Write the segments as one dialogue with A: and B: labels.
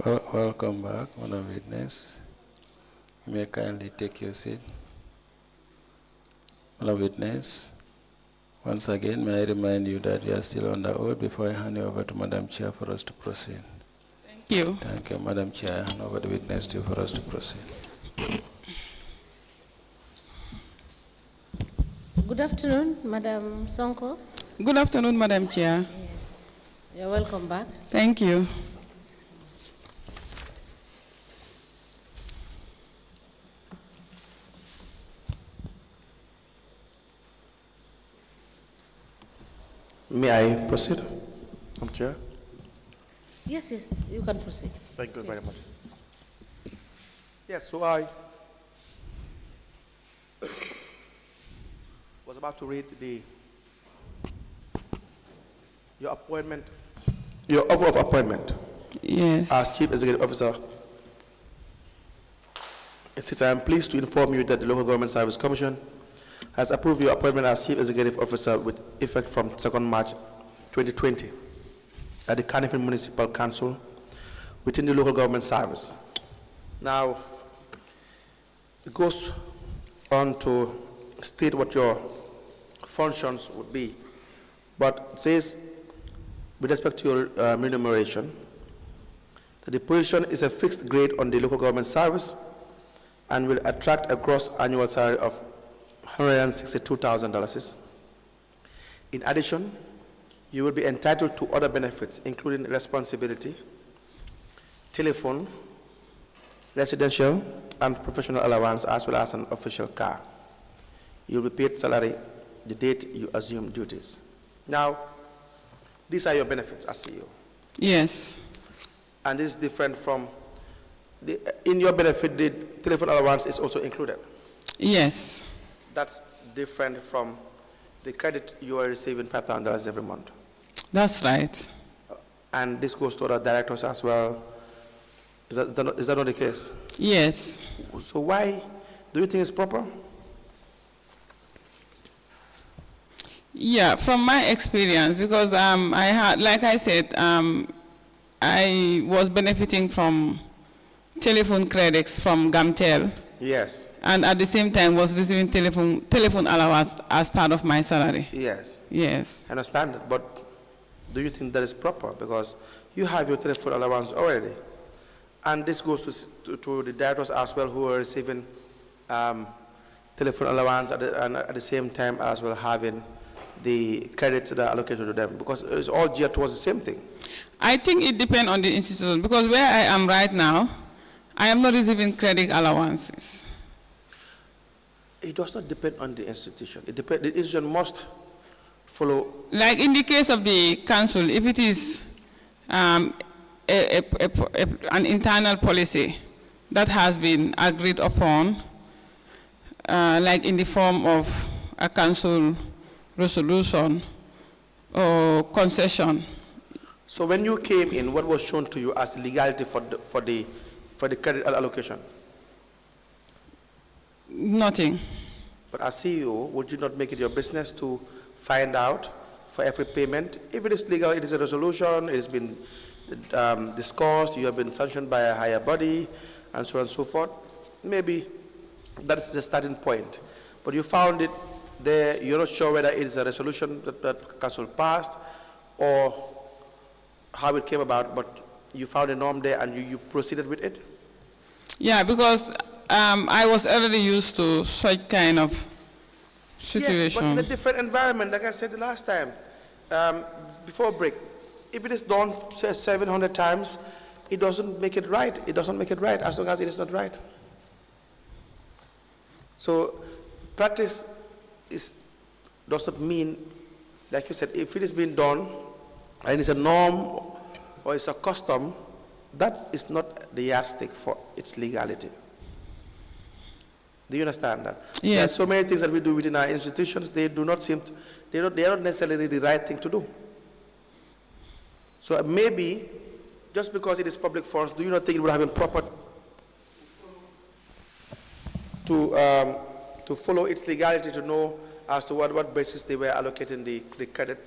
A: Welcome back, Madam Witness. You may kindly take your seat. Madam Witness, once again, may I remind you that you are still on the oath before I hand you over to Madam Chair for us to proceed.
B: Thank you.
A: Thank you, Madam Chair. I hand over the witness to you for us to proceed.
C: Good afternoon, Madam Sonko.
B: Good afternoon, Madam Chair.
C: Yes. You're welcome back.
B: Thank you.
D: May I proceed, Madam Chair?
C: Yes, you can proceed.
D: Thank you very much. Yes, so I was about to read your appointment, your offer of appointment.
B: Yes.
D: As Chief Executive Officer. Since I am pleased to inform you that the Local Government Service Commission has approved your appointment as Chief Executive Officer with effect from 2nd March 2020 at the Carnifing Municipal Council within the Local Government Service. Now, it goes on to state what your functions would be, but it says, with respect to your remuneration, that the position is a fixed grade on the Local Government Service and will attract a gross annual salary of $162,000. In addition, you will be entitled to other benefits, including responsibility, telephone, residential, and professional allowance, as well as an official car. You will be paid salary the date you assume duties. Now, these are your benefits as CEO.
B: Yes.
D: And this is different from, in your benefit, the telephone allowance is also included.
B: Yes.
D: That's different from the credit you are receiving $5,000 every month.
B: That's right.
D: And this goes to other directors as well. Is that not the case?
B: Yes.
D: So why do you think it's proper?
B: Yeah, from my experience, because I had, like I said, I was benefiting from telephone credits from Gamtel.
D: Yes.
B: And at the same time was receiving telephone allowance as part of my salary.
D: Yes.
B: Yes.
D: I understand that, but do you think that is proper? Because you have your telephone allowance already. And this goes to the directors as well who are receiving telephone allowance and at the same time as well having the credits that are allocated to them, because it's all geared towards the same thing.
B: I think it depends on the institution, because where I am right now, I am not receiving credit allowances.
D: It does not depend on the institution. The institution must follow.
B: Like in the case of the council, if it is an internal policy that has been agreed upon, like in the form of a council resolution or concession.
D: So when you came in, what was shown to you as legality for the credit allocation?
B: Nothing.
D: But as CEO, would you not make it your business to find out for every payment? If it is legal, it is a resolution, it has been discussed, you have been sanctioned by a higher body, and so on and so forth. Maybe that's the starting point. But you found it there, you're not sure whether it is a resolution that council passed or how it came about, but you found a norm there and you proceeded with it?
B: Yeah, because I was already used to such kind of situation.
D: Yes, but in a different environment, like I said the last time, before break. If it is done 700 times, it doesn't make it right. It doesn't make it right as long as it is not right. So practice does not mean, like you said, if it is being done and it's a norm or it's a custom, that is not the yardstick for its legality. Do you understand that?
B: Yes.
D: There are so many things that we do within our institutions, they do not seem to, they are not necessarily the right thing to do. So maybe, just because it is public funds, do you not think it would have been proper to follow its legality, to know as to what basis they were allocating the credit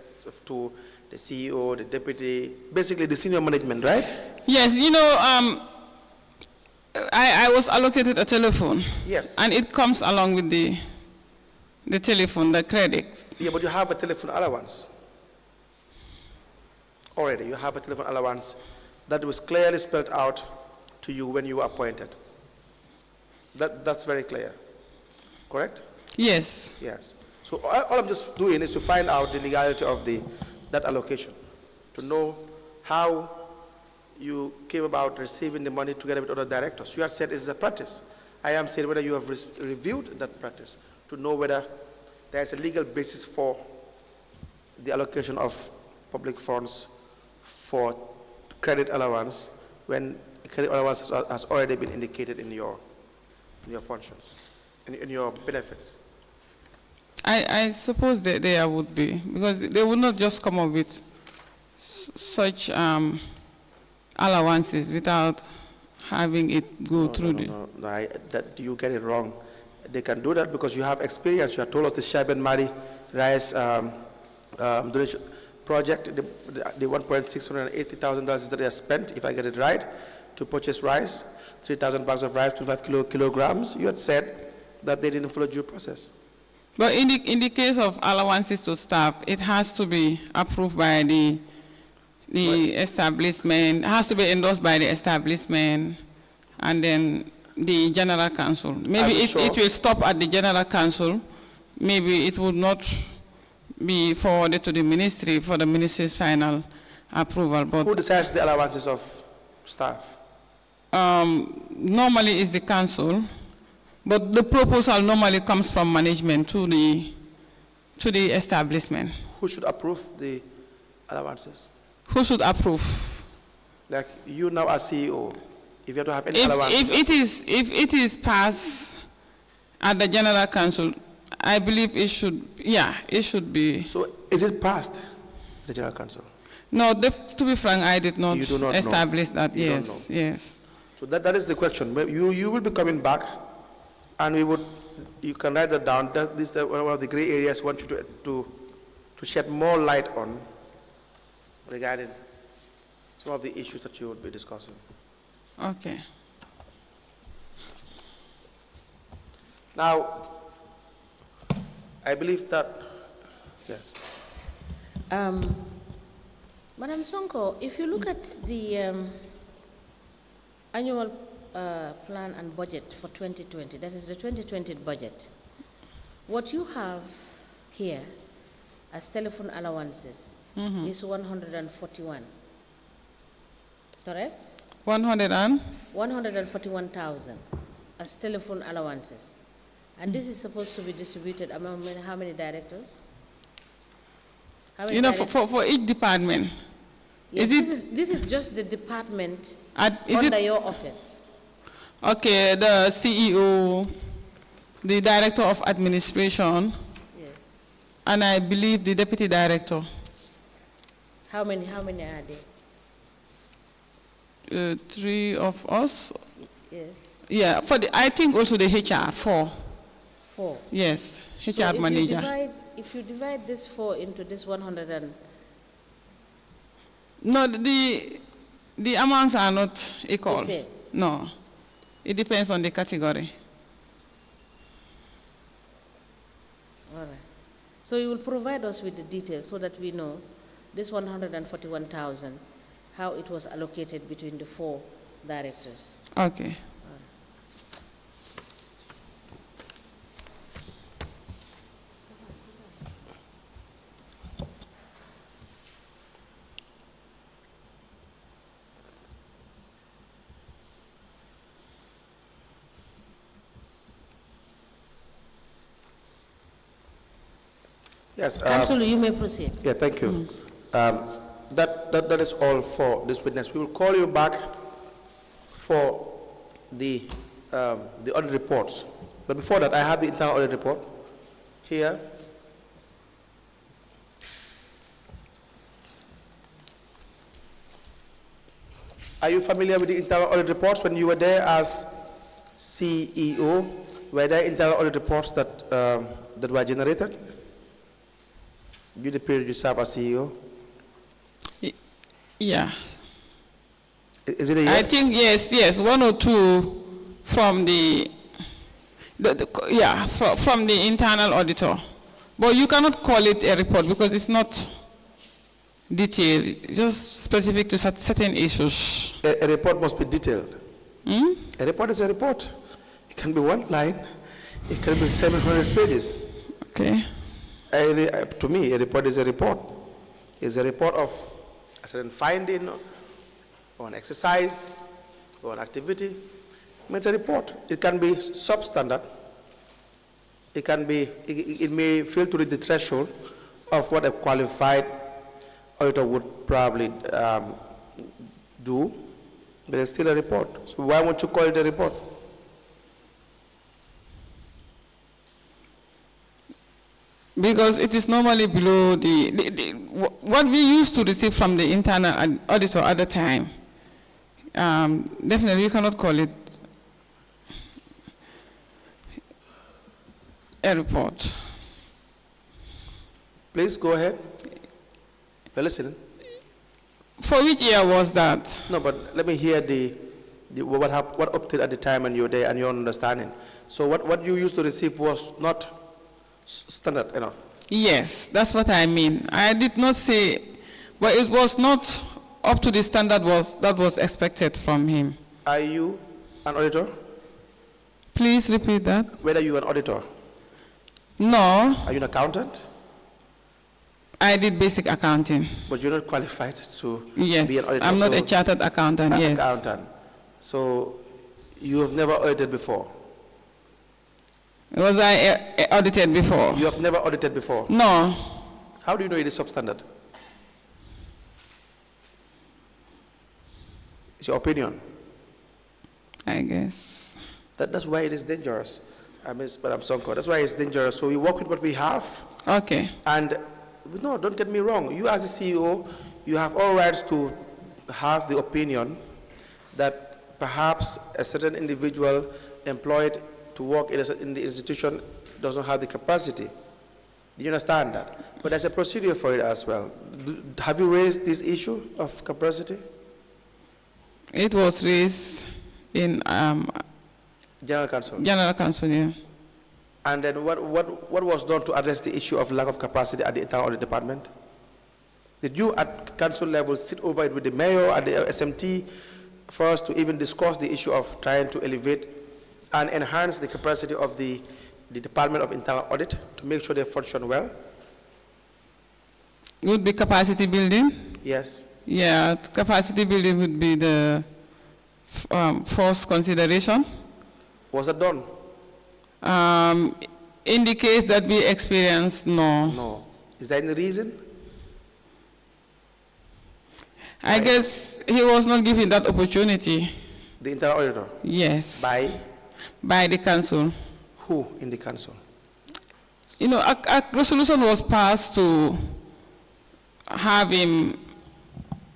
D: to the CEO, the deputy, basically the senior management, right?
B: Yes, you know, I was allocated a telephone.
D: Yes.
B: And it comes along with the telephone, the credit.
D: Yeah, but you have a telephone allowance. Already, you have a telephone allowance that was clearly spelled out to you when you were appointed. That's very clear. Correct?
B: Yes.
D: Yes. So all I'm just doing is to find out the legality of that allocation, to know how you came about receiving the money together with other directors. You have said it's a practice. I am saying whether you have reviewed that practice to know whether there is a legal basis for the allocation of public funds for credit allowance when credit allowance has already been indicated in your functions, in your benefits.
B: I suppose that there would be, because they would not just come up with such allowances without having it go through
D: No, that you get it wrong. They can do that because you have experience. You have told us the Shaban Mari rice donation project, the $1,680,000 that they have spent, if I get it right, to purchase rice, 3,000 bags of rice, 25 kilograms. You had said that they didn't follow due process.
B: But in the case of allowances to staff, it has to be approved by the establishment, it has to be endorsed by the establishment, and then the general council. Maybe it will stop at the general council. Maybe it would not be forwarded to the ministry for the ministry's final approval. But
D: who decides the allowances of staff?
B: Normally it's the council, but the proposal normally comes from management to the establishment.
D: Who should approve the allowances?
B: Who should approve?
D: Like you now as CEO, if you have to have any allowances.
B: If it is passed at the general council, I believe it should, it should be.
D: So is it passed, the general council?
B: No, to be frank, I did not establish that.
D: You
B: yes,
D: don't know.
B: yes.
D: So that is the question. You will be coming back, and you can write that down. This is one of the gray areas I want you to shed more light on regarding some of the issues that you will be discussing.
B: Okay.
D: Now, I believe that, yes.
C: Madam Sonko, if you look at the annual plan and budget for 2020, that is the 2020 budget, what you have here as telephone allowances is 141, correct? 141,000 as telephone allowances. And this is supposed to be distributed among how many directors?
B: For each department.
C: Yes, this is just the department under your office.
B: Okay, the CEO, the director of administration,
C: yes,
B: and I believe the deputy director.
C: How many are
B: there? 3 of us.
C: Yes.
B: Yeah, I think also the HR, 4.
C: 4.
B: Yes, HR
C: so
B: manager.
C: If you divide this 4 into this 100
B: No, the amounts are not equal.
C: The same.
B: No, it depends on the category.
C: All right. So you will provide us with the details so that we know this 141,000, how it was allocated between the 4 directors.
B: Okay.
D: Yes.
C: Councillor, you may proceed.
D: Yeah, thank you. That is all for this witness. We will call you back for the audit reports. But before that, I have the internal audit report here. Are you familiar with the internal audit reports? When you were there as CEO, were there internal audit reports that that were generated? During the period you serve as CEO?
B: Yeah.
D: Is it a yes?
B: I think yes, 1 or 2 from from the internal auditor. But you cannot call it a report because it's not detailed, it's just specific to certain issues.
D: A report must be detailed.
B: Hmm?
D: A report is a report. It can be 1 line. It can be 700 pages.
B: Okay.
D: To me, a report is a report. It's a report of a certain finding or an exercise or an activity. It's a report. It can be substandard. It can be. It may fail to reach the threshold of what a qualified auditor would probably do, but it's still a report. So why won't you call it a report?
B: Because it is normally below what we used to receive from the internal auditor at the time. Definitely, you cannot call it a report.
D: Please go ahead. We're listening.
B: For which year was that?
D: No, but let me hear what updated at the time and your day and your understanding. So what you used to receive was not standard enough.
B: Yes, that's what I mean. I did not say, but it was not up to the standard that was expected from him.
D: Are you an auditor?
B: Please repeat that.
D: Whether you an auditor?
B: No.
D: Are you an accountant?
B: I did basic accounting.
D: But you're not qualified to
B: Yes,
D: be an auditor.
B: I'm not a chartered accountant, yes.
D: Accountant. So you have never audited before?
B: Was I audited before?
D: You have never audited before?
B: No.
D: How do you know it is substandard? It's your opinion.
B: I guess.
D: That's why it is dangerous. Madam Sonko, that's why it's dangerous. So we work with what we have.
B: Okay.
D: And no, don't get me wrong. You as a CEO, you have all rights to have the opinion that perhaps a certain individual employed to work in the institution doesn't have the capacity. Do you understand that? But there's a procedure for it as well. Have you raised this issue of capacity?
B: It was raised in
D: General Counsel.
B: General Counsel, yeah.
D: And then what was done to address the issue of lack of capacity at the internal audit department? Did you at council level sit over it with the mayor and the SMT for us to even discuss the issue of trying to elevate and enhance the capacity of the Department of Internal Audit to make sure they function well?
B: Would be capacity building?
D: Yes.
B: Yeah, capacity building would be the first consideration.
D: Was that done?
B: In the case that we experienced, no.
D: No. Is there any reason?
B: I guess he was not given that opportunity.
D: The internal auditor?
B: Yes.
D: By
B: the council.
D: Who in the council?
B: You know, a resolution was passed to have him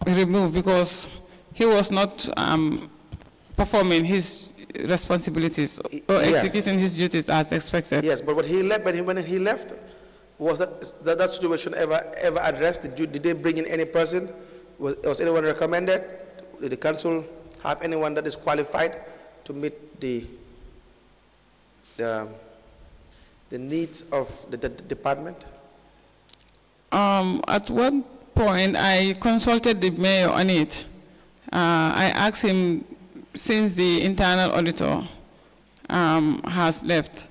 B: removed because he was not performing his responsibilities or
D: Yes.
B: executing his duties as expected.
D: Yes, but when he left, was that situation ever addressed? Did they bring in any person? Was anyone recommended? Did the council have anyone that is qualified to meet the needs of the department?
B: At one point, I consulted the mayor on it. I asked him, since the internal auditor has left,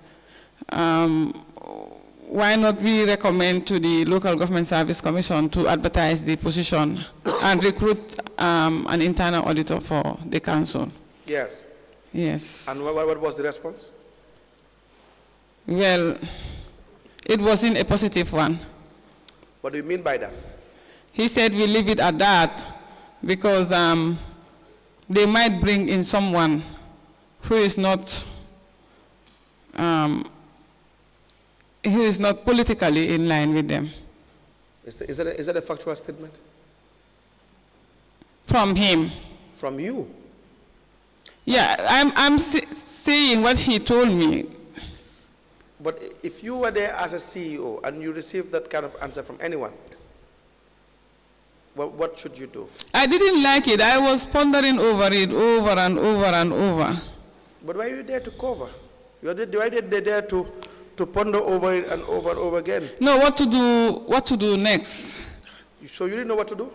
B: why not we recommend to the Local Government Service Commission to advertise the position and recruit an internal auditor for the council?
D: Yes.
B: Yes.
D: And what was the response?
B: Well, it wasn't a positive one.
D: What do you mean by that?
B: He said we leave it at that because they might bring in someone who is not politically in line with them.
D: Is that a factual statement?
B: From him.
D: From you?
B: Yeah, I'm saying what he told me.
D: But if you were there as a CEO and you received that kind of answer from anyone, What should you do?
B: I didn't like it. I was pondering over it over and over and over.
D: But why are you there to cover? You're there to ponder over it and over again.
B: No, what to do next?
D: So you didn't know what to do?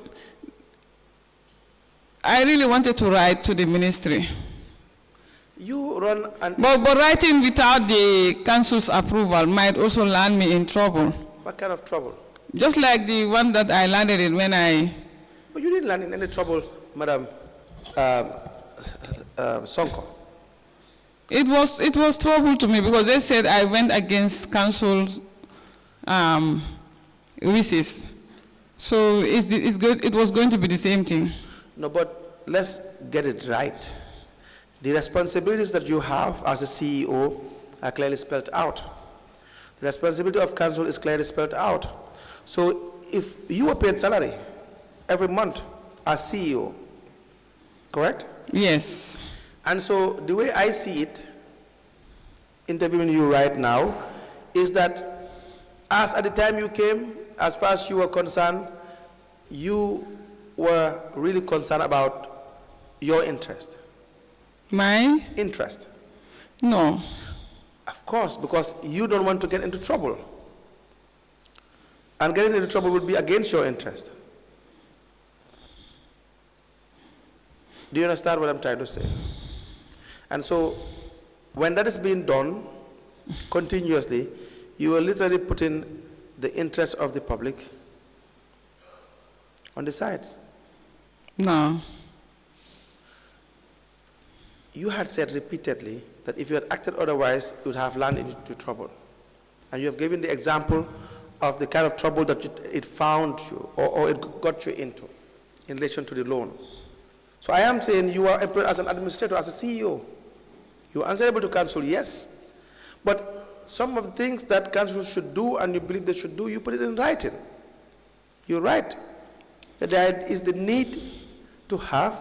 B: I really wanted to write to the ministry.
D: You run and...
B: But writing without the council's approval might also land me in trouble.
D: What kind of trouble?
B: Just like the one that I landed in when I...
D: But you didn't land in any trouble, Madam Sonko.
B: It was trouble to me because they said I went against council's wishes. So it was going to be the same thing.
D: No, but let's get it right. The responsibilities that you have as a CEO are clearly spelled out. The responsibility of council is clearly spelled out. So if you were paid salary every month as CEO, correct?
B: Yes.
D: And so the way I see it, interviewing you right now, is that as at the time you came, as far as you were concerned, you were really concerned about your interest.
B: My?
D: Interest.
B: No.
D: Of course, because you don't want to get into trouble. And getting into trouble would be against your interest. Do you understand what I'm trying to say? And so, when that is being done continuously, you are literally putting the interest of the public on the sides.
B: No.
D: You had said repeatedly that if you had acted otherwise, you would have landed into trouble. And you have given the example of the kind of trouble that it found you or it got you into in relation to the loan. So I am saying you are employed as an administrator, as a CEO. You are answerable to council, yes. But some of the things that council should do and you believe they should do, you put it in writing. You're right. That there is the need to have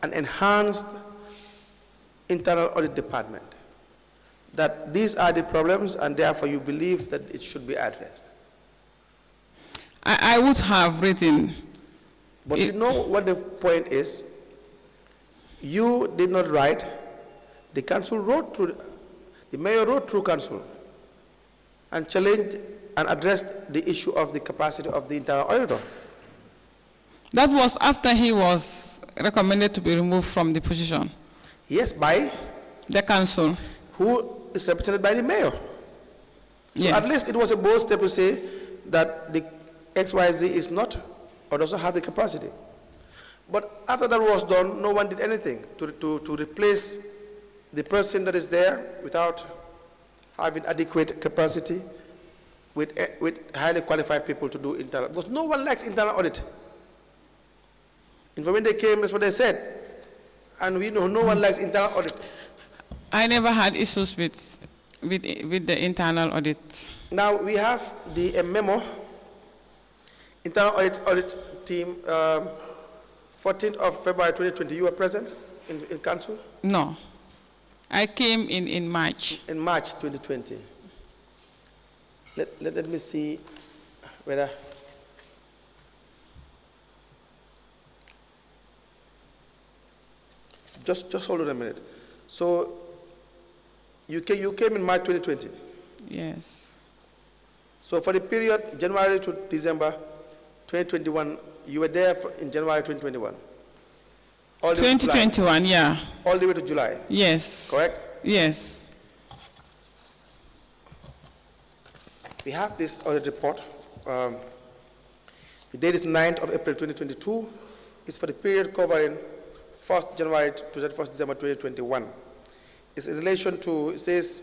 D: an enhanced internal audit department. That these are the problems and therefore you believe that it should be addressed.
B: I would have written.
D: But you know what the point is? You did not write. The council wrote through, the mayor wrote through council and challenged and addressed the issue of the capacity of the internal auditor.
B: That was after he was recommended to be removed from the position.
D: Yes, by
B: the council,
D: who is represented by the mayor.
B: Yes.
D: So at least it was a bold step to say that the XYZ is not or doesn't have the capacity. But after that was done, no one did anything to replace the person that is there without having adequate capacity with highly qualified people to do internal. Because no one likes internal audit. And when they came, that's what they said. And we know no one likes internal audit.
B: I never had issues with the internal audit.
D: Now we have the memo, internal audit team, 14th of February 2020. You were present in council?
B: No. I came in March.
D: In March 2020. Let me see whether... Just hold on a minute. So, you came in March 2020?
B: Yes.
D: So for the period January to December 2021, you were there in January 2021?
B: 2021, yeah.
D: All the way to July?
B: Yes.
D: Correct?
B: Yes.
D: We have this audit report. The date is 9th of April 2022. It's for the period covering 1st January to 31st December 2021. It's in relation to, it says,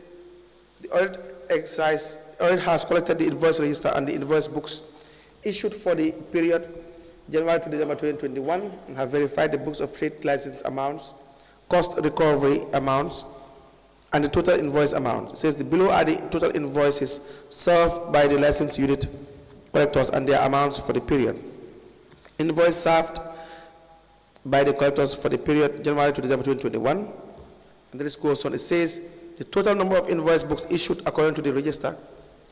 D: the audit has collected the invoice register and the invoice books issued for the period January to December 2021 and have verified the books of trade license amounts, cost recovery amounts, and the total invoice amount. It says the below are the total invoices served by the license unit collectors and their amounts for the period. Invoice served by the collectors for the period January to December 2021. And this goes on. It says the total number of invoice books issued according to the register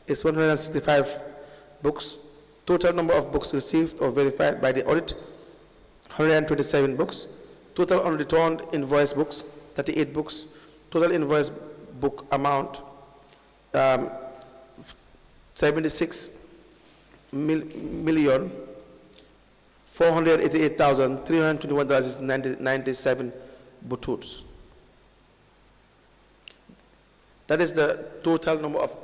D: is 165 books, Total number of books received or verified by the audit, 127 books. Total unreturned invoice books, 38 books. Total invoice book amount, 76,488,321.97 butut. That is the total number of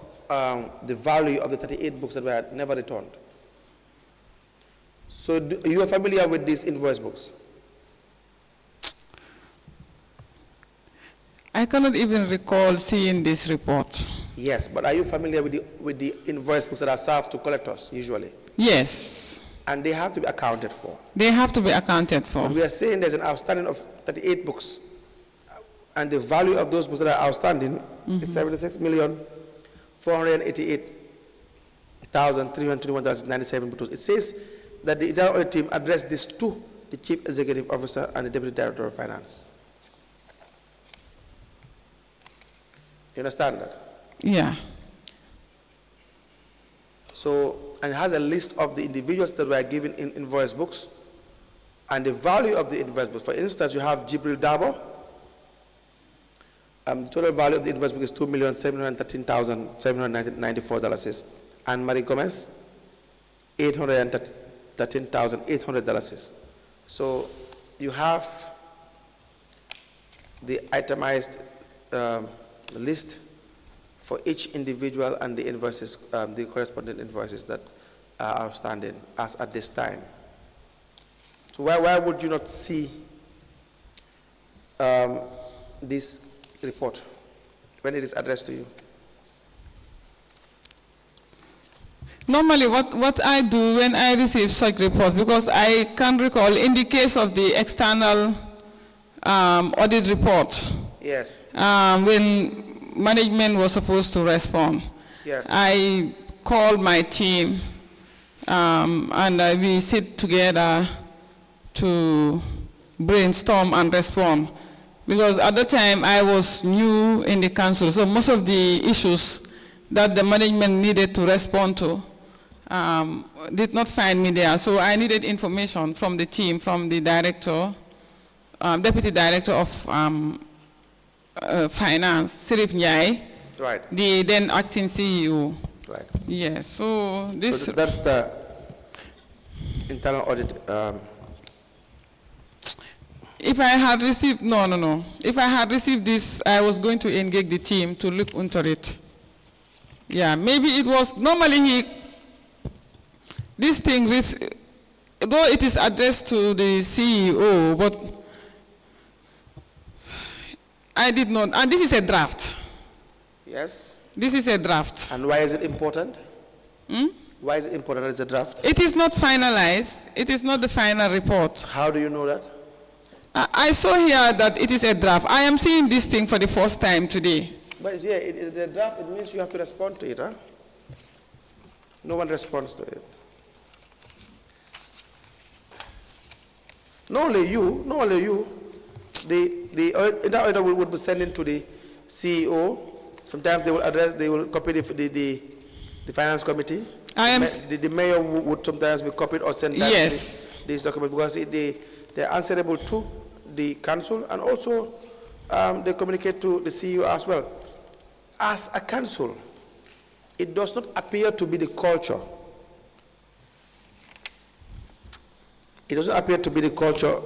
D: the value of the 38 books that were never returned. So you are familiar with these invoice books?
B: I cannot even recall seeing this report.
D: Yes, but are you familiar with the invoice books that are served to collectors usually?
B: Yes.
D: And they have to be accounted for.
B: They have to be accounted for.
D: But we are saying there's an outstanding of 38 books, and the value of those books that are outstanding is 76,488,321.97 butut. It says that the internal audit team addressed this to the Chief Executive Officer and the Deputy Director of Finance. You understand that?
B: Yeah.
D: So, and it has a list of the individuals that were given in invoice books and the value of the invoice books. For instance, you have Jibril Dabo. The total value of the invoice book is $2,713,794. And Marie Gomez, $813,800. So you have the itemized list for each individual and the invoices, the corresponding invoices that are outstanding as at this time. So why would you not see this report when it is addressed to you?
B: Normally, what I do when I receive such reports, because I can recall in the case of the external audit report,
D: Yes.
B: When management was supposed to respond,
D: Yes.
B: I called my team and we sit together to brainstorm and respond. Because at the time I was new in the council, so most of the issues that the management needed to respond to did not find me there. So I needed information from the team, from the director, deputy director of finance, Sirif Nyai,
D: Right.
B: the then acting CEO.
D: Right.
B: Yes, so this...
D: So that's the internal audit.
B: If I had received, no. If I had received this, I was going to engage the team to look into it. Yeah, maybe it was, normally this thing, though it is addressed to the CEO, but I did not, and this is a draft.
D: Yes.
B: This is a draft.
D: And why is it important? Why is it important that it's a draft?
B: It is not finalized. It is not the final report.
D: How do you know that?
B: I saw here that it is a draft. I am seeing this thing for the first time today.
D: But yeah, it is the draft. It means you have to respond to it, huh? No one responds to it. Not only you. The auditor would be sending to the CEO. Sometimes they will copy the finance committee. The mayor would sometimes be copied or sent this document because they're answerable to the council, and also they communicate to the CEO as well. As a council, it does not appear to be the culture. It doesn't appear to be the culture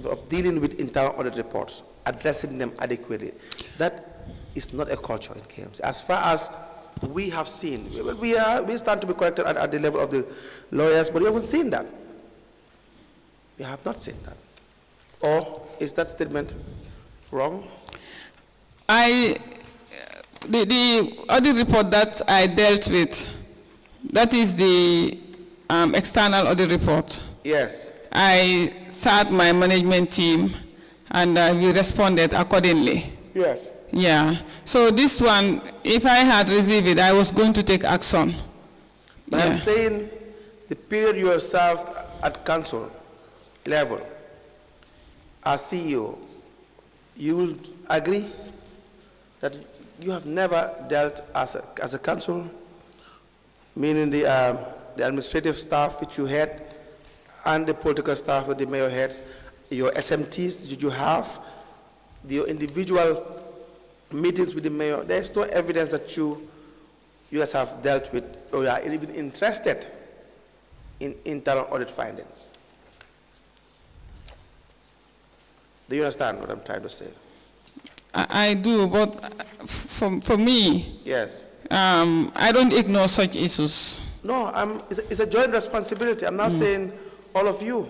D: of dealing with internal audit reports, addressing them adequately. That is not a culture in KMC. As far as we have seen, we stand to be corrected at the level of the lawyers, but we haven't seen that. We have not seen that. Or is that statement wrong?
B: The audit report that I dealt with, that is the external audit report.
D: Yes.
B: I sat my management team and we responded accordingly.
D: Yes.
B: Yeah. So this one, if I had received it, I was going to take action.
D: But I'm saying the period you have served at council level as CEO, you will agree that you have never dealt as a council meaning the administrative staff which you had and the political staff that the mayor heads, your SMTs that you have, your individual meetings with the mayor. There's no evidence that you guys have dealt with or you are even interested in internal audit findings. Do you understand what I'm trying to say?
B: I do, but for me,
D: Yes.
B: I don't ignore such issues.
D: No, it's a joint responsibility. I'm not saying all of you.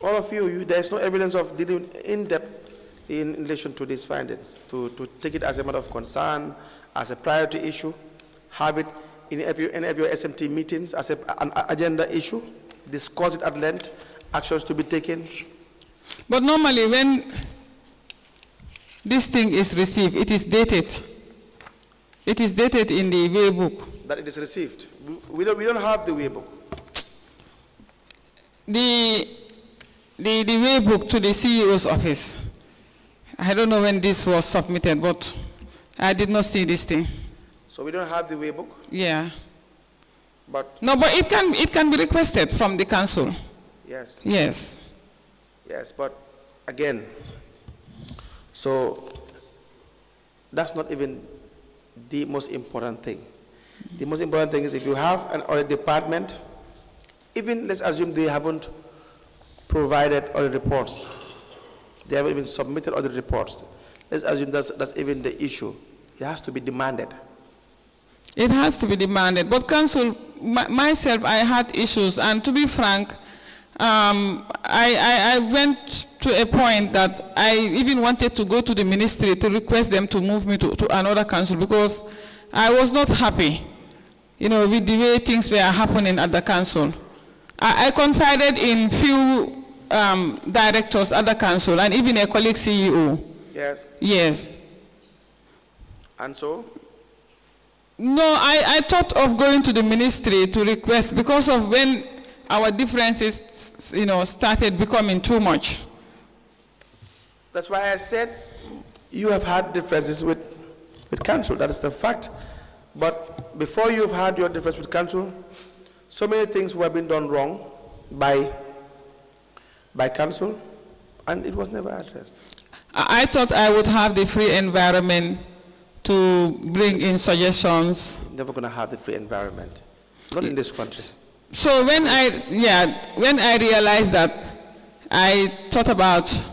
D: All of you, there's no evidence of dealing in depth in relation to these findings. To take it as a matter of concern, as a priority issue, have it in any of your SMT meetings as an agenda issue, discuss it at length, actions to be taken.
B: But normally when this thing is received, it is dated. It is dated in the way book.
D: That it is received. We don't have the way book.
B: The way book to the CEO's office. I don't know when this was submitted, but I did not see this thing.
D: So we don't have the way book?
B: Yeah.
D: But
B: no, but it can be requested from the council.
D: Yes.
B: Yes.
D: Yes, but again, so that's not even the most important thing. The most important thing is if you have an audit department, even let's assume they haven't provided audit reports, they haven't even submitted audit reports. Let's assume that's even the issue. It has to be demanded.
B: It has to be demanded. But council, myself, I had issues, and to be frank, I went to a point that I even wanted to go to the ministry to request them to move me to another council because I was not happy, with the way things were happening at the council. I confided in few directors at the council and even a colleague CEO.
D: Yes.
B: Yes.
D: And so?
B: No, I thought of going to the ministry to request because of when our differences, started becoming too much.
D: That's why I said you have had differences with council. That is the fact. But before you've had your difference with council, so many things were being done wrong by council, and it was never addressed.
B: I thought I would have the free environment to bring in suggestions.
D: Never going to have the free environment, not in this country.
B: So when I realized that, I thought about,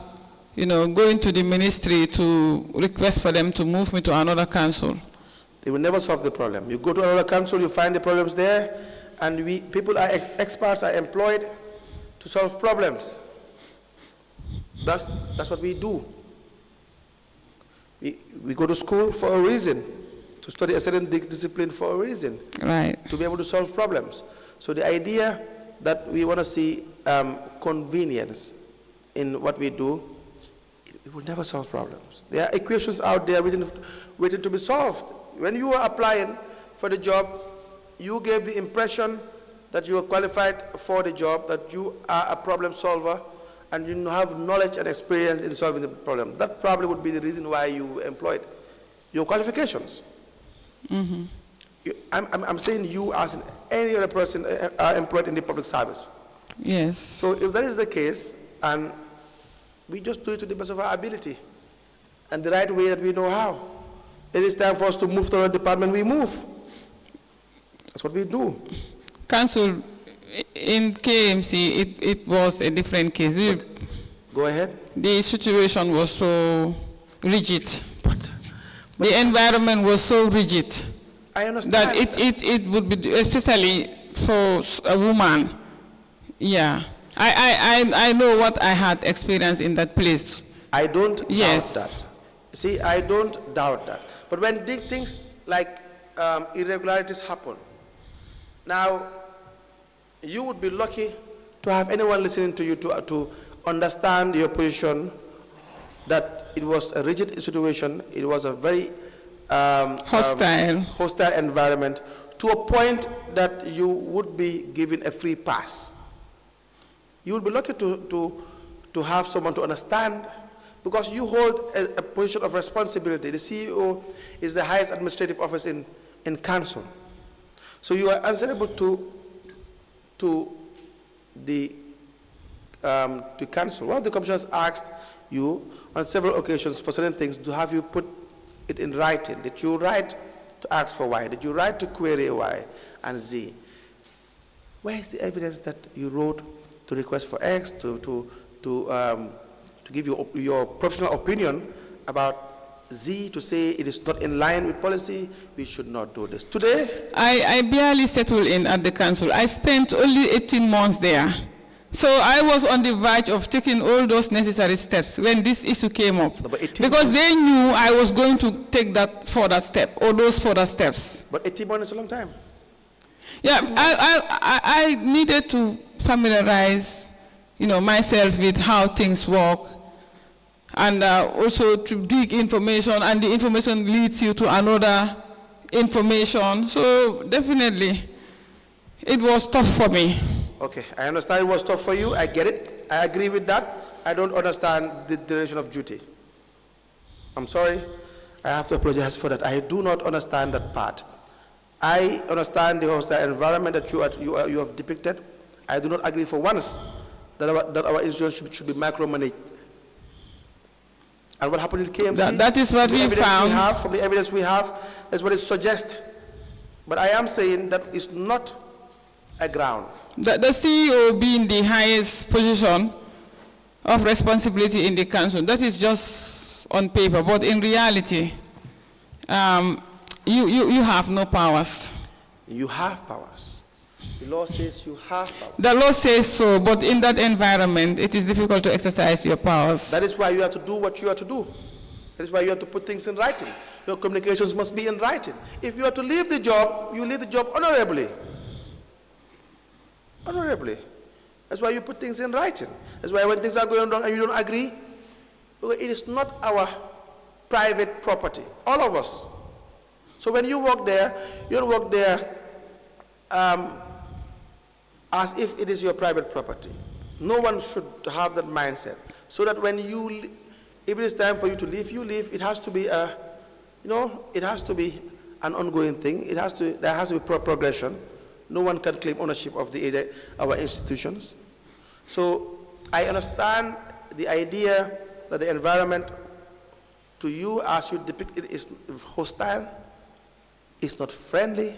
B: going to the ministry to request for them to move me to another council.
D: They will never solve the problem. You go to another council, you find the problems there, and experts are employed to solve problems. That's what we do. We go to school for a reason, to study a certain discipline for a reason. Right. To be able to solve problems. So the idea that we want to see convenience in what we do, it will never solve problems. There are equations out there waiting to be solved. When you were applying for the job, you gave the impression that you are qualified for the job, that you are a problem solver, and you have knowledge and experience in solving the problem. That probably would be the reason why you were employed. Your qualifications. Mm-hmm. I'm saying you as in any other person are employed in the public service.
B: Yes.
D: So if that is the case, and we just do it to the best of our ability and the right way that we know how. It is time for us to move to another department, we move. That's what we do.
B: Council, in KMC, it was a different case.
D: Go ahead.
B: The situation was so rigid. But the environment was so rigid.
D: I understand.
B: That it would be, especially for a woman. Yeah. I know what I had experienced in that place.
D: I don't doubt that. See, I don't doubt that. But when things like irregularities happen, now you would be lucky to have anyone listening to you to understand your position, that it was a rigid situation, it was a very hostile environment, to a point that you would be given a free pass. You would be lucky to have someone to understand, because you hold a position of responsibility. The CEO is the highest administrative office in council. So you are answerable to the council. One of the commissioners asked you on several occasions for certain things to have you put it in writing. Did you write to ask for Y? Did you write to query Y and Z? Where is the evidence that you wrote to request for X, to give your professional opinion about Z, to say it is not in line with policy, we should not do this? Today?
B: I barely settled in at the council. I spent only 18 months there. So I was on the verge of taking all those necessary steps when this issue came up.
D: No,
B: because they knew I was going to take that further step, or those further steps.
D: But 18 months is a long time.
B: Yeah, I needed to familiarize, myself with how things work, and also to dig information, and the information leads you to another information. So definitely, it was tough for me.
D: Okay, I understand it was tough for you. I get it. I agree with that. I don't understand the duration of duty. I'm sorry. I have to apologize for that. I do not understand that part. I understand the hostile environment that you have depicted. I do not agree for once that our institution should be micromanaged. And what happened in KMC?
B: That is what we found.
D: From the evidence we have, that's what it suggests. But I am saying that it's not a ground.
B: The CEO being the highest position of responsibility in the council, that is just on paper, but in reality, you have no powers.
D: You have powers. The law says you have powers.
B: The law says so, but in that environment, it is difficult to exercise your powers.
D: That is why you have to do what you have to do. That is why you have to put things in writing. Your communications must be in writing. If you are to leave the job, you leave the job honorably. Honorably. That's why you put things in writing. That's why when things are going wrong and you don't agree, it is not our private property. All of us. So when you work there, you don't work there as if it is your private property. No one should have that mindset. So that when if it is time for you to leave, you leave. It has to be it has to be an ongoing thing. There has to be progression. No one can claim ownership of our institutions. So I understand the idea that the environment to you as you depict it is hostile, is not friendly,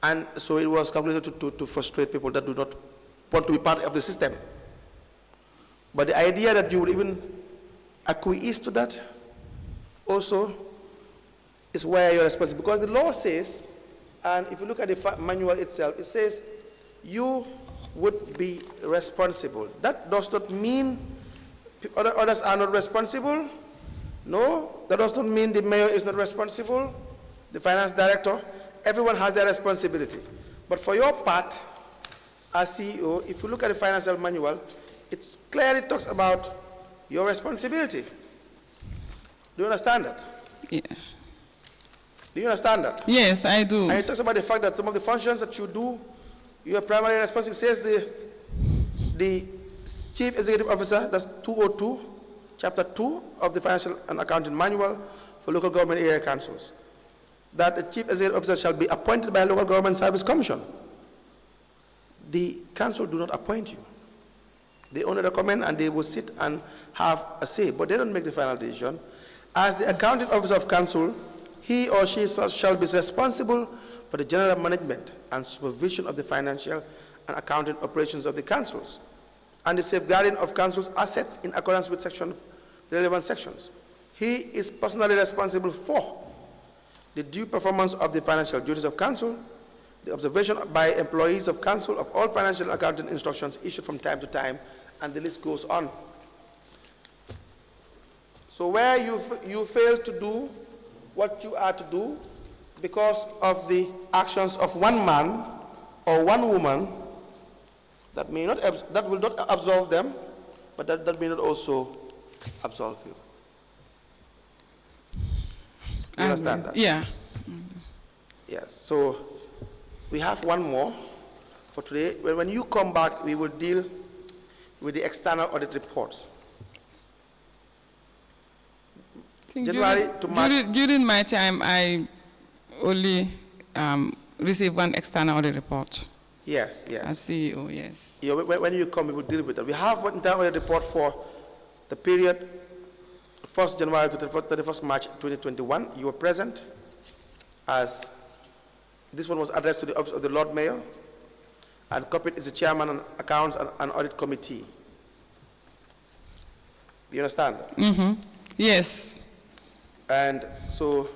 D: and so it was calculated to frustrate people that do not want to be part of the system. But the idea that you would even acquiesce to that also is where you're responsible, because the law says, and if you look at the manual itself, it says you would be responsible. That does not mean others are not responsible. No, that does not mean the mayor is not responsible, the finance director. Everyone has their responsibility. But for your part, as CEO, if you look at the financial manual, it clearly talks about your responsibility. Do you understand that?
B: Yeah.
D: Do you understand that?
B: Yes, I do.
D: And it talks about the fact that some of the functions that you do, you are primarily responsible. It says the Chief Executive Officer, that's 202, Chapter 2 of the Financial and Accounting Manual for Local Government Area Councils, that the Chief Executive Officer shall be appointed by a Local Government Service Commission. The council do not appoint you. They only recommend, and they will sit and have a say, but they don't make the final decision. As the accounting officer of council, he or she shall be responsible for the general management and supervision of the financial and accounting operations of the councils and the safeguarding of council's assets in accordance with the relevant sections. He is personally responsible for the due performance of the financial duties of council, the observation by employees of council of all financial and accounting instructions issued from time to time, and the list goes on. So where you fail to do what you are to do because of the actions of one man or one woman, that will not absolve them, but that may not also absolve you. You understand that?
B: Yeah.
D: Yes. So we have one more for today. When you come back, we will deal with the external audit report. January to March.
B: During my time, I only received one external audit report.
D: Yes,
B: As
D: yes.
B: CEO, yes.
D: Yeah, when you come, we will deal with that. We have one internal audit report for the period 1st January to 31st March 2021. You were present, as this one was addressed to the Office of the Lord Mayor, and copied is the Chairman and Accounts and Audit Committee. Do you understand?
B: Yes.
D: And so,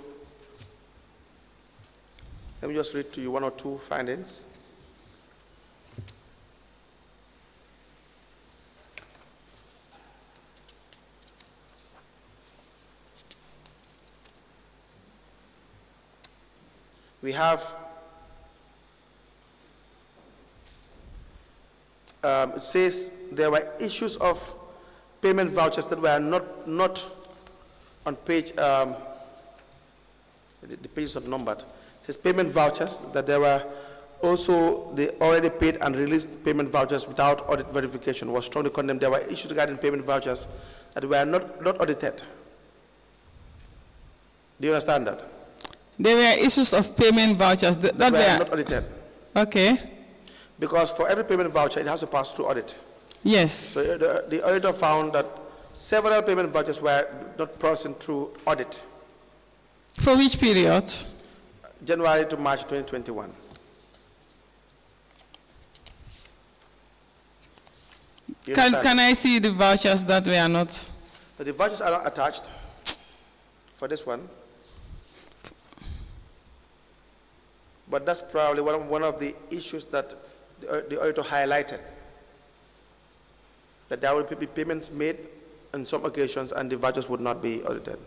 D: let me just read to you one or two findings. We have, it says there were issues of payment vouchers that were not on page, the page is not numbered. It says payment vouchers, that there were also the already paid and released payment vouchers without audit verification was strongly condemned. There were issues regarding payment vouchers that were not audited. Do you understand that?
B: There were issues of payment vouchers that
D: Were
B: were
D: not audited.
B: okay.
D: Because for every payment voucher, it has to pass through audit.
B: Yes.
D: So the auditor found that several payment vouchers were not processed through audit,
B: For which period?
D: January to March 2021. You understand?
B: Can I see the vouchers that were not?
D: So the vouchers are not attached for this one. But that's probably one of the issues that the auditor highlighted, that there will be payments made on some occasions and the vouchers would not be audited.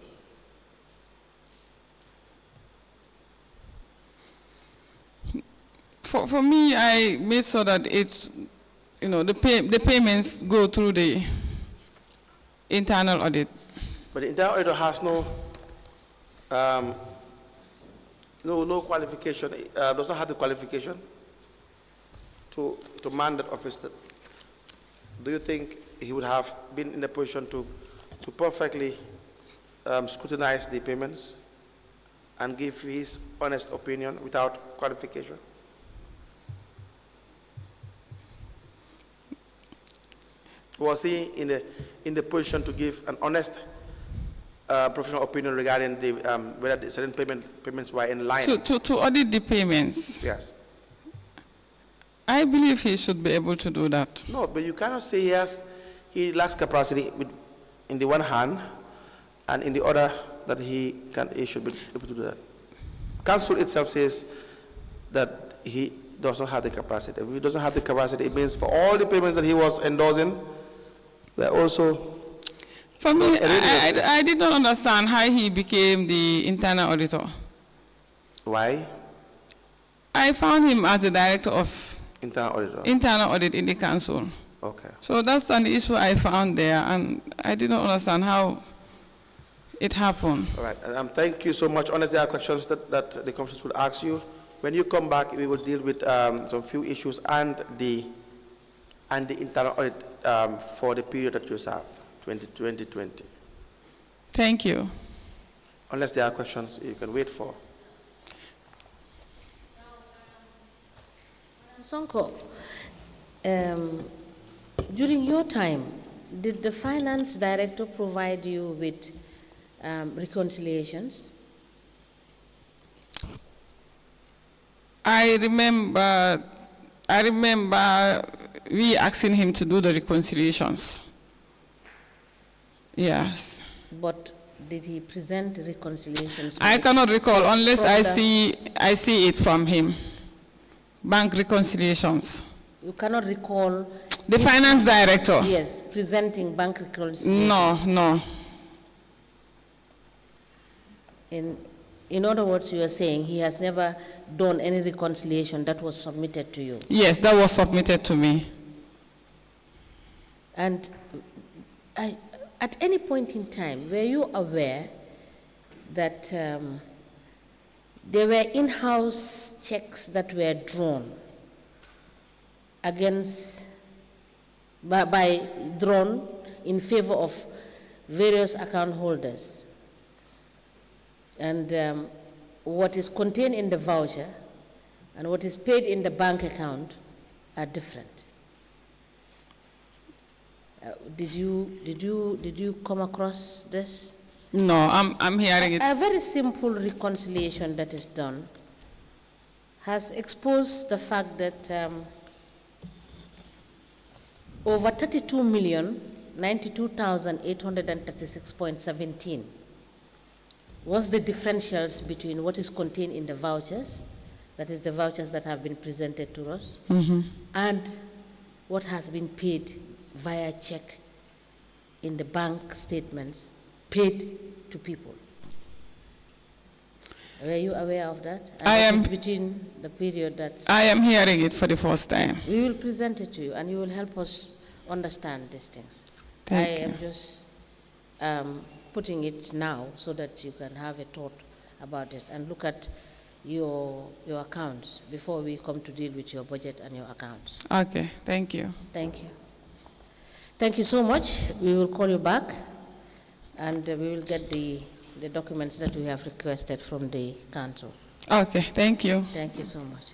B: For me, I made sure that the payments go through the internal audit.
D: But the internal auditor has no qualification, does not have the qualification to man that office. Do you think he would have been in a position to perfectly scrutinize the payments and give his honest opinion without qualification? Was he in the position to give an honest professional opinion regarding whether the certain payments were in line?
B: To audit the payments,
D: Yes.
B: I believe he should be able to do that.
D: No, but you cannot say yes, he lacks capacity in the one hand, and in the other that he should be able to do that. Council itself says that he does not have the capacity. If he doesn't have the capacity, it means for all the payments that he was endorsing, were also.
B: For me, I did not understand how he became the internal auditor.
D: Why?
B: I found him as the director of
D: Internal auditor.
B: internal audit in the council.
D: Okay.
B: So that's an issue I found there, and I did not understand how it happened.
D: All right. Thank you so much. Honestly, there are questions that the commission will ask you. When you come back, we will deal with some few issues and the internal audit for the period that you served, 2020.
B: Thank you.
D: Unless there are questions you can wait for.
C: Sonko, during your time, did the finance director provide you with reconciliations?
B: I remember we asking him to do the reconciliations. Yes.
C: But did he present reconciliations?
B: I cannot recall unless I
C: the-
B: see it from him. Bank reconciliations.
C: You cannot recall?
B: The finance director?
C: Yes, presenting bank reconciliations.
B: No.
C: In other words, you are saying he has never done any reconciliation that was submitted to you.
B: Yes, that was submitted to me.
C: And at any point in time, were you aware that there were in-house checks that were drawn drawn in favor of various account holders? And what is contained in the voucher and what is paid in the bank account are different. Did you come across this?
B: No, I'm hearing it.
C: A very simple reconciliation that is done has exposed the fact that over 32,092,836.17 was the differentials between what is contained in the vouchers, that is the vouchers that have been presented to us, and what has been paid via check in the bank statements paid to people. Were you aware of that? And
B: I
C: that
B: am
C: is between the period that
B: I am hearing it for the first time.
C: we will present it to you, and you will help us understand these things.
B: Thank
C: I
B: you.
C: am just putting it now so that you can have a thought about it and look at your accounts before we come to deal with your budget and your accounts.
B: Okay, thank you.
C: Thank you. Thank you so much. We will call you back, and we will get the documents that we have requested from the council.
B: Okay, thank you.
C: Thank you so much.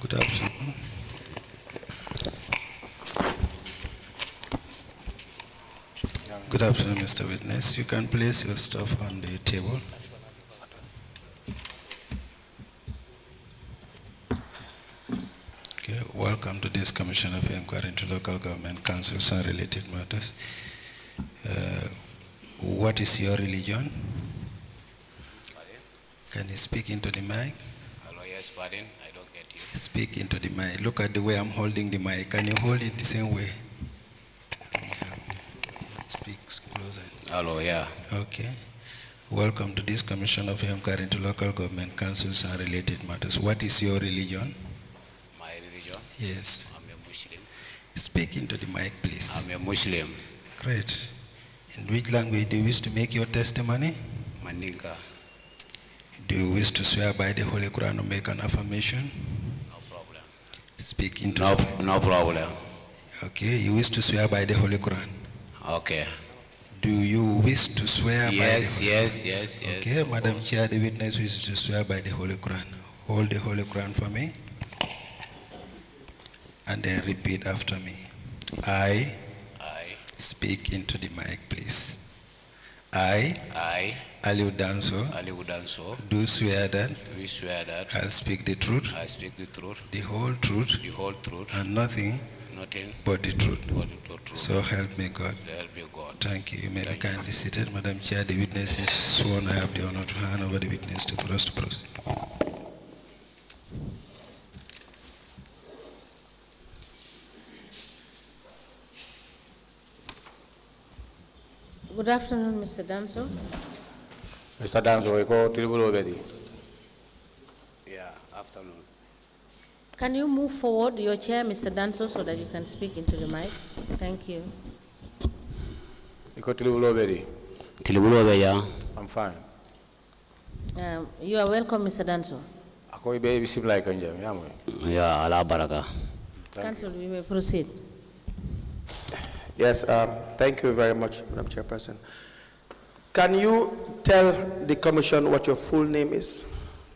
A: Good afternoon. Good afternoon, Mr. Witness. You can place your stuff on the table. Okay, welcome to this Commission of Inquiry into Local Government Councils and Related Matters. What is your religion? Can you speak into the mic?
E: Hello, yes, pardon, I don't get you.
A: Speak into the mic. Look at the way I'm holding the mic. Can you hold it the same way?
E: closer.
F: Hello, yeah.
E: Okay. Welcome to this Commission of Inquiry into Local Government Councils and Related Matters. What is your religion?
F: My religion?
E: Yes.
F: I'm a Muslim.
E: Speak into the mic, please.
F: I'm a Muslim.
E: Great. In which language do you wish to make your testimony?
F: Mandinka.
E: Do you wish to swear by the Holy Quran or make an affirmation?
F: No problem.
E: Speak into
F: No problem.
E: Okay, you wish to swear by the Holy Quran.
F: Okay.
E: Do you wish to swear by the
F: Yes.
E: Okay, Madam Chair, the witness wishes to swear by the Holy Quran. Hold the Holy Quran for me. And then repeat after me. I speak into the mic, please. I Alieu Danso, do swear that
F: we swear that
E: I'll speak the truth,
F: I speak the truth,
E: the whole truth, and nothing but the truth. So help me God.
F: So help me God.
E: Thank you. You may be kindly seated. Madam Chair, the witness is sworn. I have the honor to hand over the witness to for us to proceed.
C: Good afternoon, Mr. Danso.
G: Mr. Danso, we go to already.
F: Yeah, afternoon.
C: Can you move forward your chair, Mr. Danso, so that you can speak into the mic? Thank you.
G: We go to already. I'm fine.
C: You are welcome, Mr. Danso.
G: Ako ibe isim like anje, yamwe.
F: Yeah, Allah baraka.
C: Council, we may proceed.
D: Yes, thank you very much, Madam Chairperson. Can you tell the Commission what your full name is?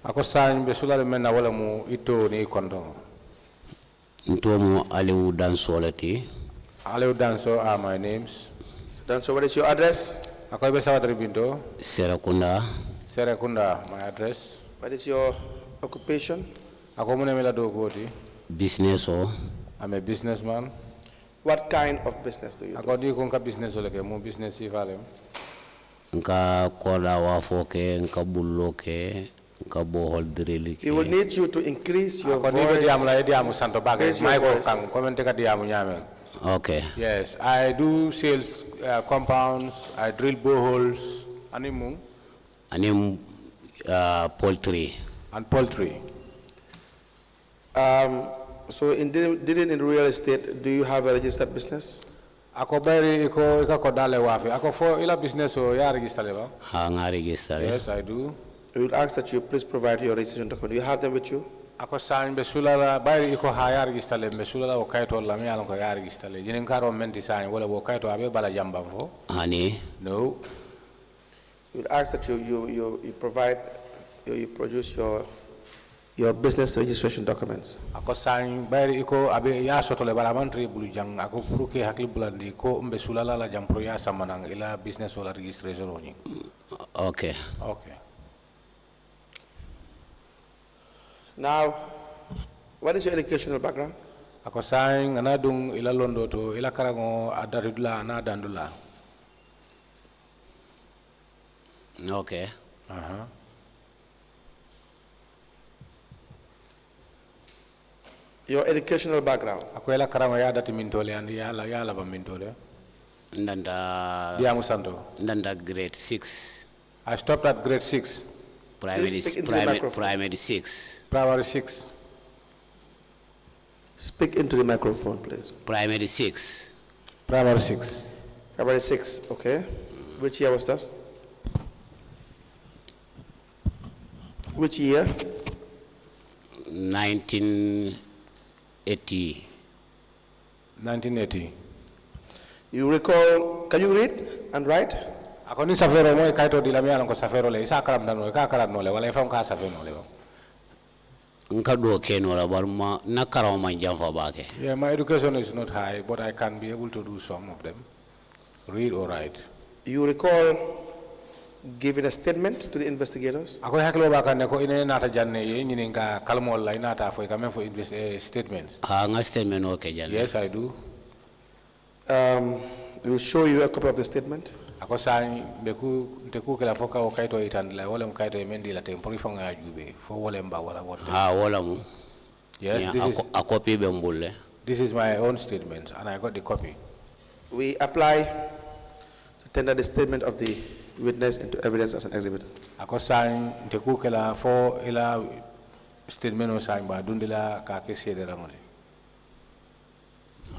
G: Ako san besula mena wala mu ito ni kondo.
F: Ntomo Alieu Danso lati.
G: Alieu Danso are my names.
D: Danso, what is your address?
G: Ako ibe sawatri binto.
F: Serakunda,
G: my address.
D: What is your occupation?
G: Ako mune mela do koti.
F: business o.
G: I'm a businessman.
D: What kind of business do you do?
G: Ako di ko nka business ole ke mo business si falem.
F: Nka koda wa foke, nka bullo ke, nka bohol drill ke.
D: We will need you to increase your voice.
G: Okay. Yes, I do sales compounds, I drill boreholes, animum.
F: Poultry.
G: And poultry.
D: So dealing in real estate, do you have a registered business?
G: Ako bari iko dale wafi. Ako for ila business o ya register ba?
F: Ha nga register.
G: Yes, I do.
D: We would ask that you please provide your registration document. Do you have them with you?
G: Ako sign besula la bari iko ha ya register le besula la o kaito la mi alon ko ya register le. Jinin karo menti sign wala wo kaito abe bala jamba fo.
F: Hani?
G: No.
D: We would ask that you produce your business registration documents.
G: Ako sign bari iko abe ya soto le bala mantri bulu jang ako puruke hakli bulandi ko besula la jampro ya samanang ila business wala registration oni.
F: Okay.
G: Okay.
D: Now, what is your educational background?
G: Ako sign anadung ila londo to ila karango adarudla na dandula.
F: Okay.
D: Your educational background.
G: Ako ila karango ya dati mintole andi ya la ba mintole.
F: Ndanda grade 6.
G: I stopped at grade 6.
F: Primary 6.
G: Primary 6.
D: Speak into the microphone, please.
F: Primary 6.
G: Primary 6.
D: Primary 6, okay. Which year was that? Which year?
F: 1980.
G: 1980.
D: You recall, can you read and write?
G: Ako ni safero mo kaito di lamia ko safero le isa karam dano ka karam no le wala ifam ka safero no le ba.
F: Nka do ke no la bar ma na karaw man jamfa baake.
G: Yeah, my education is not high, but I can be able to do some of them. Read or write.
D: You recall giving a statement to the investigators?
G: Ako haklo ba kan ko ine nata janne ye nyini ka kalmol la inata fo ka men for statements.
F: Ah nga statement o ke janne.
G: Yes, I do.
D: We will show you a copy of the statement.
G: Ako sañ beku teku kala foka o kayto itandla wala mo kayto mendi la tempori fo nga jube fo wala mba wala won.
F: Wala mu.
G: Yes,
F: yeah,
G: this is
F: a copy be mbulle.
G: This is my own statement and I got the copy.
D: We apply the tender the statement of the witness into evidence as an exhibit.
G: Ako sign te ku kala fo ila statement o sign ba dundila ka ke sede ramoli.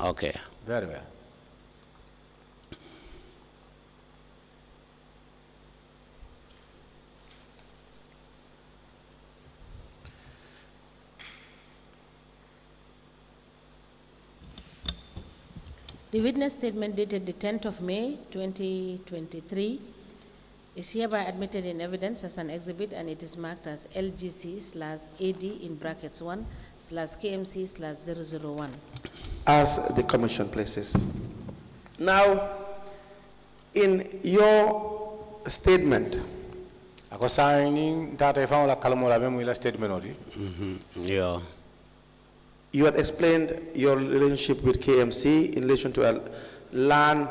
F: Okay.
G: Very well.
C: The witness statement dated the 10th of May 2023 is hereby admitted in evidence as an exhibit, and it is marked as LGC/AD in brackets 1/KMC/001.
D: As the commission places. Now, in your statement,
G: Ako signing tata fa la kalmola memo ila statement oti.
F: Yeah.
D: you had explained your relationship with KMC in relation to a land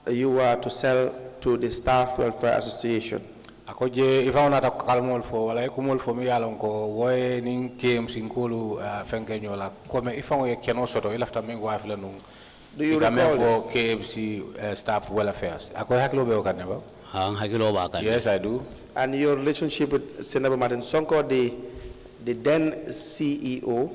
D: you were to sell to the Staff Welfare Association.
G: Ako je ifa ona ta kalmol fo wala e kumol fo mi yalon ko woy nin KMC ngolu fenke nyola ko me ifa o keno soto ilafta men wa fila nung.
D: Do you recall
G: for
D: this?
G: KMC Staff Welfare? Ako haklo be o kanaba? Yes, I do.
D: And your relationship with Sainabou Martin Sonko, the then CEO.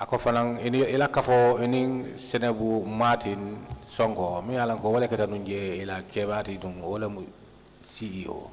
G: Ako fanang ila kafo ening Sainabou Martin Sonko mi yalan ko wala kata nunje ila kebati dung wala CEO.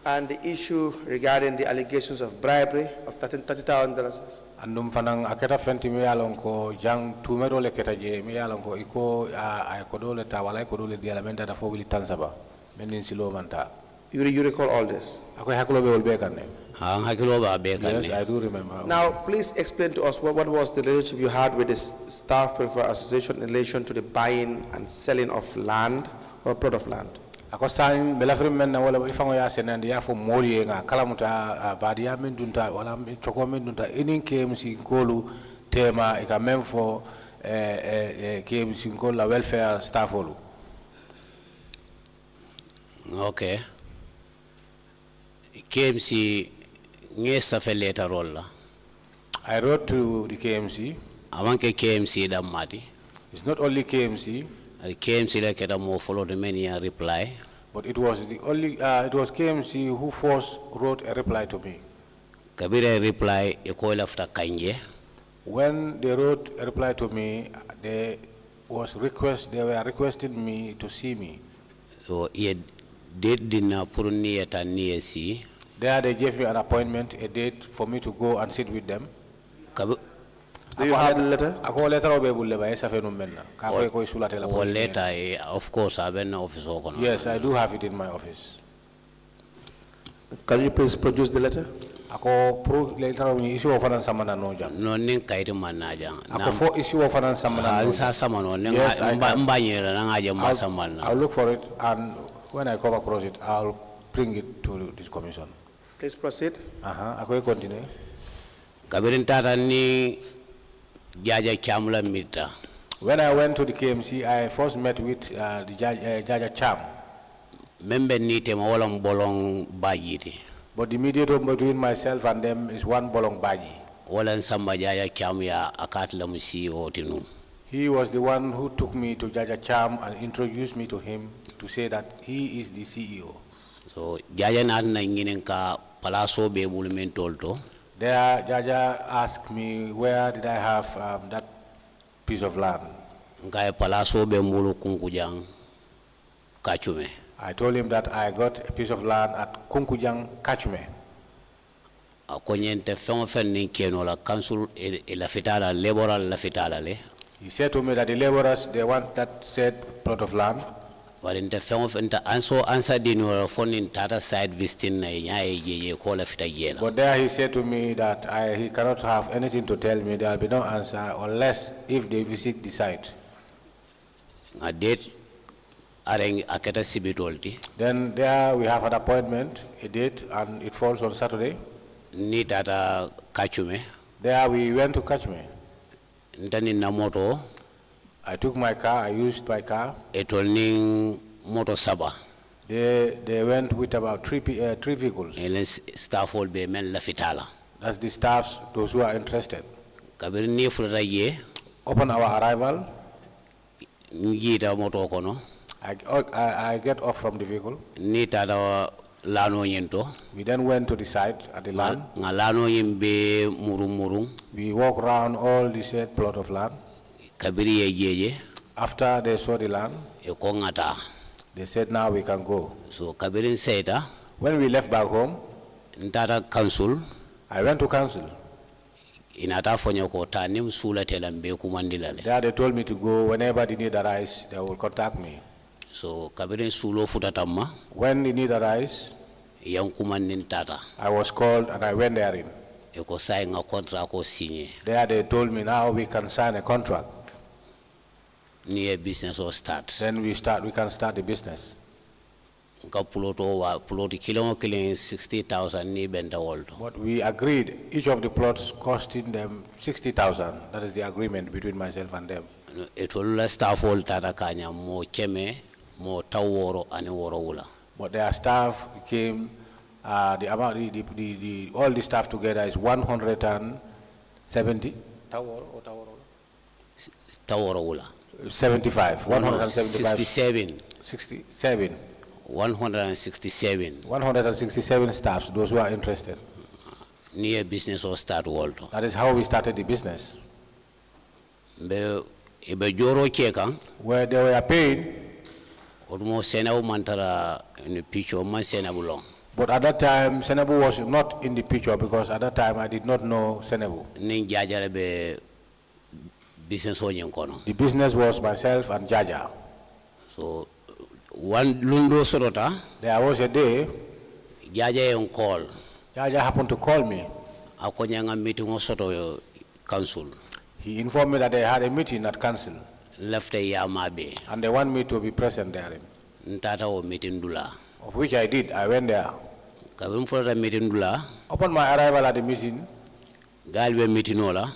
D: And the issue regarding the allegations of bribery of $30,000.
G: Andum fanang aketa fenti mi yalon ko jang tumero le keta je mi yalon ko iko ay ko dole ta wala ko dole di elementa da fo wili tansaba menin silo manta.
D: You recall all this?
G: Ako haklo be wolbe kanne.
F: Yes,
G: I do remember.
D: Now, please explain to us what was the relationship you had with the Staff Welfare Association in relation to the buying and selling of land or plot of land.
G: Ako san belafri men na wala ifango ya senandi ya fo mori nga kalamuta badia men dunta wala choko men dunta inin KMC kolu tema ika men fo KMC kolu la welfare staff olu.
F: Okay. KMC ngesa fe letter roll la.
G: I wrote to the KMC.
F: Amanke KMC da mati.
G: It's not only KMC.
F: The KMC like that more follow the many reply.
G: But it was the only it was KMC who first wrote a reply to me.
F: Kabira reply eko after kanje.
G: When they wrote a reply to me, they were requesting me to see me.
F: So ye date dinna puruni eta niye si.
G: There they gave me an appointment, a date for me to go and sit with them.
D: Do you have the letter?
G: Ako letter obe bulle ba esa fenum menna. Ka fo ko sulate la.
F: Letter of course I have office okono.
G: Yes, I do have it in my office.
D: Can you please produce the letter?
G: Ako pro letter obe issue of fanan samana no jam.
F: No nin kaiti manaja.
G: Ako fo issue of fanan samana no.
F: Ansa samano nin mbanyera na ngaje masamana.
G: I'll look for it, and when I come across it, I'll bring it to this commission.
D: Please proceed.
G: Ako continue.
F: Kabirin tata ni Jaja Chamla Mita.
G: When I went to the KMC, I first met with the Jaja Cham.
F: Member nite mawalang bolong bajiti.
G: But the mediator between myself and them is one bolong baji.
F: Walang samba Jaja Cham ya akatla CEO tinu.
G: He was the one who took me to Jaja Cham and introduced me to him to say that he is the CEO.
F: So Jaja na nginen ka palaso be bulumen tolto.
G: There, Jaja asked me where did I have that piece of land.
F: Ngai palaso be mulu kunkujang kachume.
G: I told him that I got a piece of land at Kunkujang Kachume.
F: Akonyente fen ni keno la council la fitala laboral la fitala le.
G: He said to me that the laborers, they want that said plot of land.
F: But in the film, answer dinner phone in Tata side visiting call a fita.
G: But there he said to me that he cannot have anything to tell me. There will be no answer unless if they visit the site.
F: A date, aketa sibitolti.
G: Then there we have an appointment, a date, and it falls on Saturday.
F: Ni tata kachume.
G: There we went to Kachume.
F: Ntani na moto.
G: I took my car, I used my car.
F: Etolning moto saba.
G: They went with about three vehicles.
F: Staff will be men la fitala.
G: That's the staffs, those who are interested.
F: Kabiri ni fulra ye.
G: Upon our arrival,
F: Ngita moto kono.
G: I get off from the vehicle.
F: Ni tata lano nyento.
G: We then went to the site at the land.
F: Nga lano yimbe murung.
G: We walked around all the said plot of land.
F: Kabiri yejeje.
G: After they saw the land,
F: they
G: said now we can go.
F: So Kabirin said,
G: when we left back home,
F: council,
G: I went to council.
F: There
G: they told me to go. Whenever the need arise, they will contact me.
F: So Kabirin sulo futatama.
G: When the need arise, I was called and I went therein. There they told me now we can sign a contract.
F: Near business or start.
G: Then we can start the business.
F: Killing 60,000 ni benda world.
G: But we agreed each of the plots costing them 60,000. That is the agreement between myself and them.
F: It will staff all tarakanya mo cheme mo taworo ani woro.
G: But their staff came. The amount, all the staff together is 170.
F: Taworo
G: 75.
F: 165.
G: 67.
F: 167.
G: 167 staffs, those who are interested.
F: Near business or start world.
G: That is how we started the business.
F: Where
G: they were paid.
F: Almost Sainabou mantara in the picture, man Sainabou long.
G: But at that time, Sainabou was not in the picture because at that time I did not know Sainabou. The business was myself and Jaja.
F: So one lundo sorota.
G: There was a day.
F: Jaja on call.
G: Jaja happened to call me.
F: Akonyanga meeting soto council.
G: He informed me that they had a meeting at council.
F: Left a yamabe.
G: And they want me to be present therein.
F: Ntata o meeting dula.
G: Of which I did. I went there.
F: Kabum for the meeting dula.
G: Upon my arrival at the meeting,
F: Galwe meeting ola.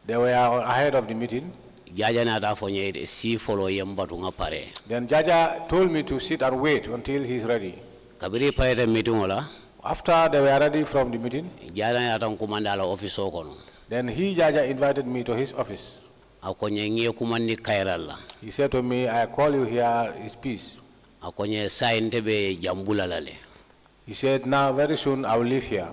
G: They were ahead of the meeting.
F: Jaja nata fonye see follow yembatunga pare.
G: Then Jaja told me to sit and wait until he's ready.
F: Kabiri pare meeting ola.
G: After they were ready from the meeting,
F: Jaja nata kumandala office okono.
G: Then Jaja invited me to his office.
F: Akonye kumandi kairala.
G: He said to me, I call you here is peace.
F: Akonye sign tebe jambula lale.
G: He said, now very soon I will leave here.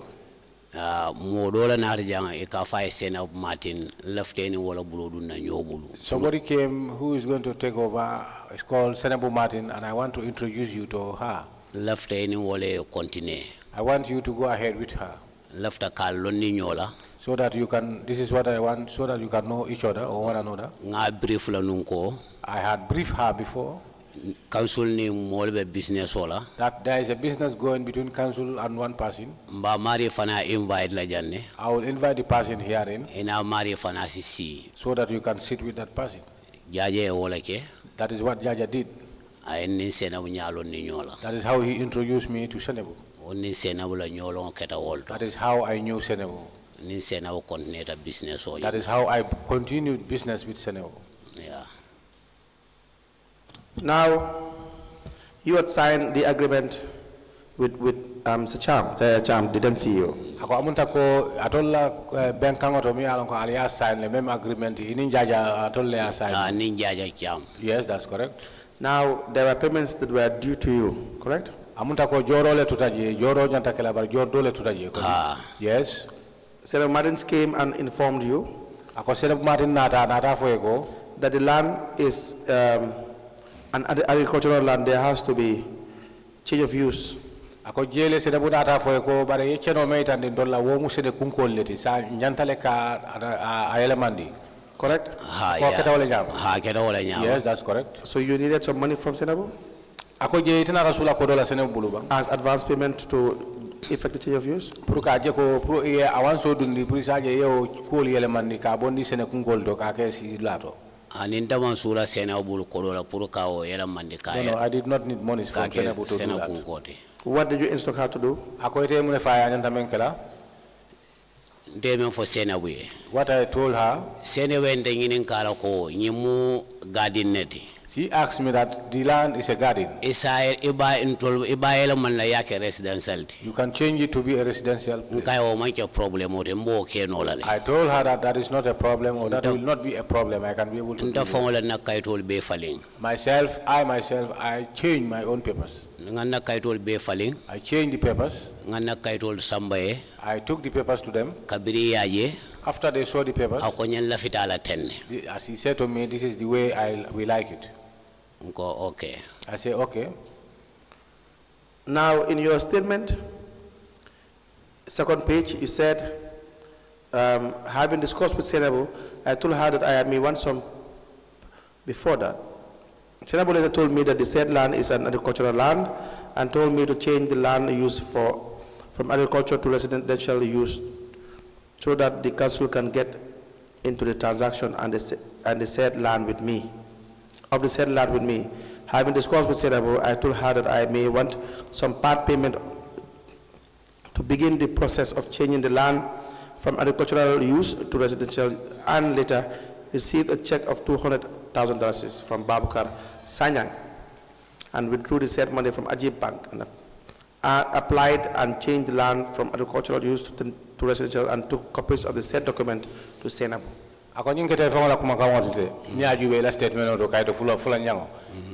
F: Modola narjanga ikafa Sainabou Martin left any wala buludu na nyobulu.
G: Somebody came who is going to take over. It's called Sainabou Martin, and I want to introduce you to her.
F: Left any wala continue.
G: I want you to go ahead with her.
F: Left a call loni nyola.
G: So that you can, this is what I want, so that you can know each other or one another.
F: Nga brief la nunko.
G: I had briefed her before.
F: Council ni molbe business ola.
G: That there is a business going between council and one person.
F: Mba mari fana invite la janne.
G: I will invite the person herein.
F: Ina mari fana sisi.
G: So that you can sit with that person.
F: Jaja wala ke.
G: That is what Jaja did.
F: Ayin Sainabou nyalo ni nyola.
G: That is how he introduced me to Sainabou.
F: Oni Sainabou la nyolo keta world.
G: That is how I knew Sainabou.
F: Ni Sainabou continue business ola.
G: That is how I continued business with Sainabou.
F: Yeah.
D: Now, you had signed the agreement with Sir Cham, didn't see you.
G: Ako amunta ko atolla benkango to mi alon ko aliya sign le même agreement ini Jaja atolla sign.
F: Ninja Cham.
G: Yes, that's correct.
D: Now, there were payments that were due to you, correct?
G: Amunta ko joro le tutaje, joro nyanta kala bar joro le tutaje. Yes.
D: Sainabou Martin came and informed you.
G: Ako Sainabou Martin nata foego
D: that the land is an agricultural land. There has to be change of use.
G: Ako jele Sainabou nata foego bare yecheno meita ndolla wo musede kunkol leti sa nyantale ka ayelemandi.
D: Correct?
G: Yes, that's correct.
D: So you needed some money from Sainabou?
G: Ako je itina rasula ko dola Sainabou buluba.
D: As advance payment to effect the change of use?
G: Pour ka je ko pour e awanso dundi pour sa je yo ko yelemandi ka bondi Sainabou kunkol do ka ke si lato.
F: Aninta mansura Sainabou bulu ko dola pour ka o yelemandi ka.
G: No, I did not need money from Sainabou to do that.
D: What did you instruct her to do?
G: Ako ite mune fa nyanta menkela.
F: For
G: what I told her,
F: Sainabou ndengini kala ko nyimu garden neti.
G: She asked me that the land is a garden.
F: You
G: can change it to be a residential place. I told her that that is not a problem, or that will not be a problem. I can be able to do it. Myself, I changed my own papers. I changed the papers. I took the papers to them. After they saw the papers, as he said to me, this is the way we like it.
F: Okay.
G: I say, okay.
D: Now, in your statement, second page, you said, having discussed with Sainabou, I told her that I may want some. Before that, Sainabou later told me that the said land is an agricultural land and told me to change the land use from agriculture to residential use so that the council can get into the transaction and the said land with me. Having discussed with Sainabou, I told her that I may want some part payment to begin the process of changing the land from agricultural use to residential, and later received a check of $200,000 from Babukar Sanyang and withdrew the said money from Ajib Bank and applied and changed the land from agricultural use to residential and took copies of the said document to Sainabou.
G: Ako nyingete fa wala kuma kamote nyaaju be la statement do kayto fula nyango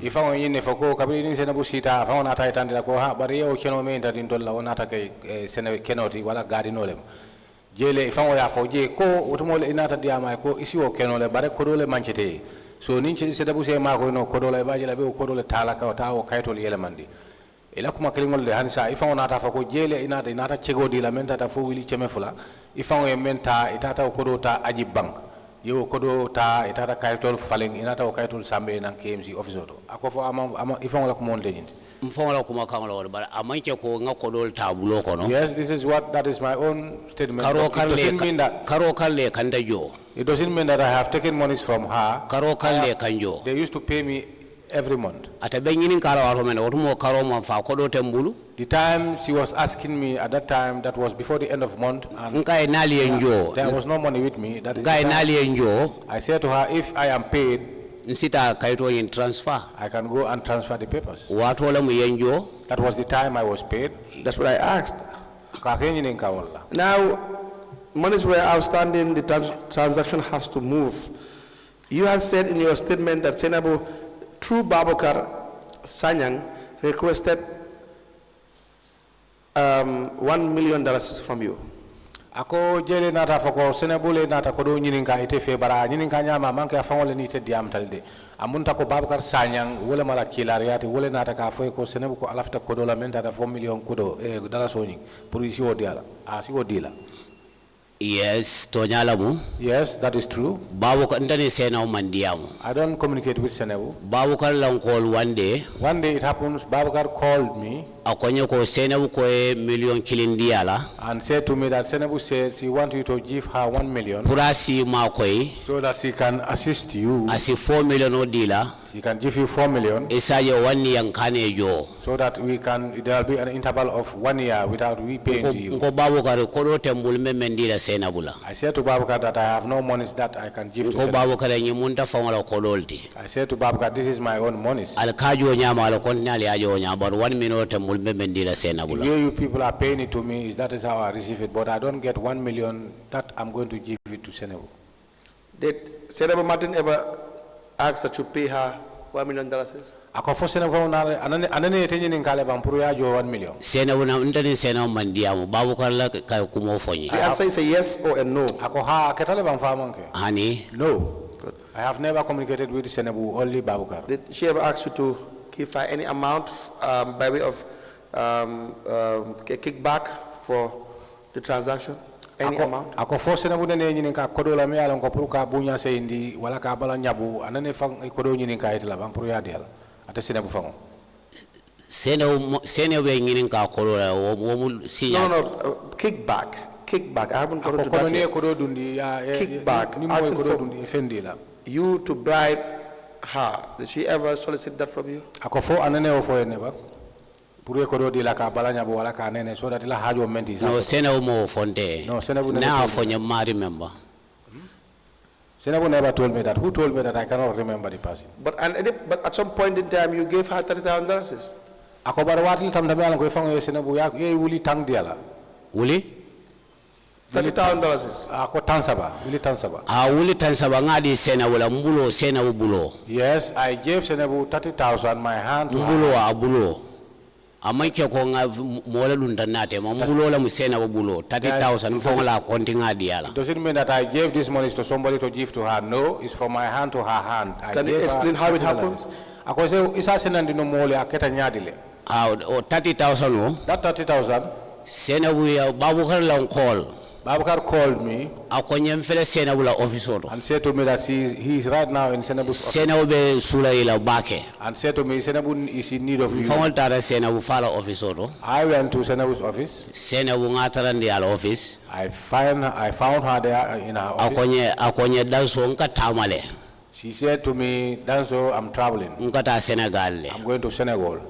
G: ifa on yinne fako kabiri ni Sainabou sita fa on ata itande ko ha bari yo keno me ndadin dolla on ata kay Sainabou kenoti wala gadi nolem jele ifa on ya fo je ko otomole inata diama ko isi o kenole bare ko dole manchete so ninche Sainabou se ma ko no ko dole baje la be ko dole tala ka ta o kayto yele mandi ila kuma kelingol de hansa ifa on ata fako jele inata chegodi la menta fo wili cheme fula ifa on menta itata ko do ta Ajib Bank yo kodo ta itata kaytol falling inata o kaytol sambe nan KMC office oto ako fo ama ifon la ko mon leñint
F: mfon kuma kan lo bara amanke ko ngakodol tabulo ko no.
G: Yes, that is my own statement.
F: Karo
G: kalle
F: kandajo.
G: It doesn't mean that I have taken monies from her.
F: Karo kalle kanjo.
G: They used to pay me every month. The time she was asking me at that time, that was before the end of month, and there was no money with me. That is I said to her, if I am paid, I can go and transfer the papers. That was the time I was paid.
D: That's what I asked. Now, monies were outstanding, the transaction has to move. You have said in your statement that Sainabou, through Babukar Sanyang, requested $1 million from you.
G: Ako jele nata foko Sainabou le nata kodo nyininka ite fe bara nyininka nyama manke afangole ni te diam talde amunta ko Babukar Sanyang wala mala kilariati wala nata ka foy ko Sainabou ko alafta kodo la menta 4 million kodo dala soni pour isi o diala si o dila.
F: Yes, Tonyalamu.
G: Yes, that is true.
F: Babukar ndani Sainabou mandiamu.
G: I don't communicate with Sainabou.
F: Babukar lang call one day.
G: One day it happens, Babukar called me.
F: Akonyo ko Sainabou ko million kilindiala.
G: And said to me that Sainabou said she wants you to give her 1 million.
F: Purasi makoi.
G: So that she can assist you.
F: Asi 4 million odila.
G: She can give you 4 million.
F: Isayo 1 year kane jo.
G: So that there will be an interval of 1 year without we paying to you.
F: Ko Babukar kodo tembul me mendila Sainabou.
G: I said to Babukar that I have no money that I can give to Sainabou. I said to Babukar, this is my own monies.
F: But 1 million tembul me mendila Sainabou.
G: The way you people are paying it to me, that is how I receive it. But I don't get 1 million that I'm going to give it to Sainabou.
D: Did Sainabou Martin ever ask that you pay her $1 million?
G: Ako fo Sainabou anane tenye ngale bampuru ya jo 1 million.
F: Sainabou na ndani Sainabou mandiamu Babukar la kay kumo fonyi.
D: The answer is a yes or a no.
G: Ako ha ketale bamfamanke.
F: Hani?
G: No. Good. I have never communicated with Sainabou, only Babukar.
D: Did she ever ask you to give her any amount by way of a kickback for the transaction? Any amount?
G: Ako fo Sainabou nene nyini ka kodo la me ala ko pour ka bunya seindi wala ka bala nyabu anane fang kodo nyini ka itla bam pour ya dial ata Sainabou fango.
F: Sainabou nyini ka kodo la wo mu sinya.
D: No, kickback. I haven't got to that yet. Kickback. You to bribe her. Did she ever solicit that from you?
G: Ako fo anane o fo never. Pure kodo di la ka balanya bo wala ka nene so that la hajo menti.
F: No Sainabou mo fonte.
G: No Sainabou
F: na fonye mari member.
G: Sainabou never told me that. Who told me that? I cannot remember the person.
D: But at some point in time, you gave her $30,000.
G: Ako bar watil tam dami alang ko ifang Sainabou ya ye wuli tang diala.
F: Wuli?
D: $30,000.
G: Ako tansaba, wuli tansaba.
F: Wuli tansaba ngadi Sainabou la mbulo Sainabou bulo.
G: Yes, I gave Sainabou 30,000 my hand to
F: mbulo
G: her.
F: a bulo. Amanke ko nga mola lunda nate ma mbulo la mu Sainabou bulo 30,000 mfongo la konti ngadi yala.
G: Doesn't mean that I gave this money to somebody to give to her. No, it's from my hand to her hand.
D: Can you explain how it happened?
G: Ako say isa senandi no mole aketa nyadile.
F: 30,000 o.
G: That 30,000.
F: Sainabou ya Babukar la call.
G: Babukar called me
F: Akonyemfele Sainabou la office oto.
G: and said to me that he is right now in Sainabou's office.
F: Sainabou be sula ila bake.
G: And said to me, Sainabou is in need of you.
F: Mfongo tara Sainabou fala office oto.
G: I went to Sainabou's office.
F: Sainabou ngatarandi ala office.
G: I found her there in her office.
F: Akonye Danso nka tamale.
G: She said to me, Danso, I'm traveling.
F: Nkata Senegal le.
G: I'm going to Senegal,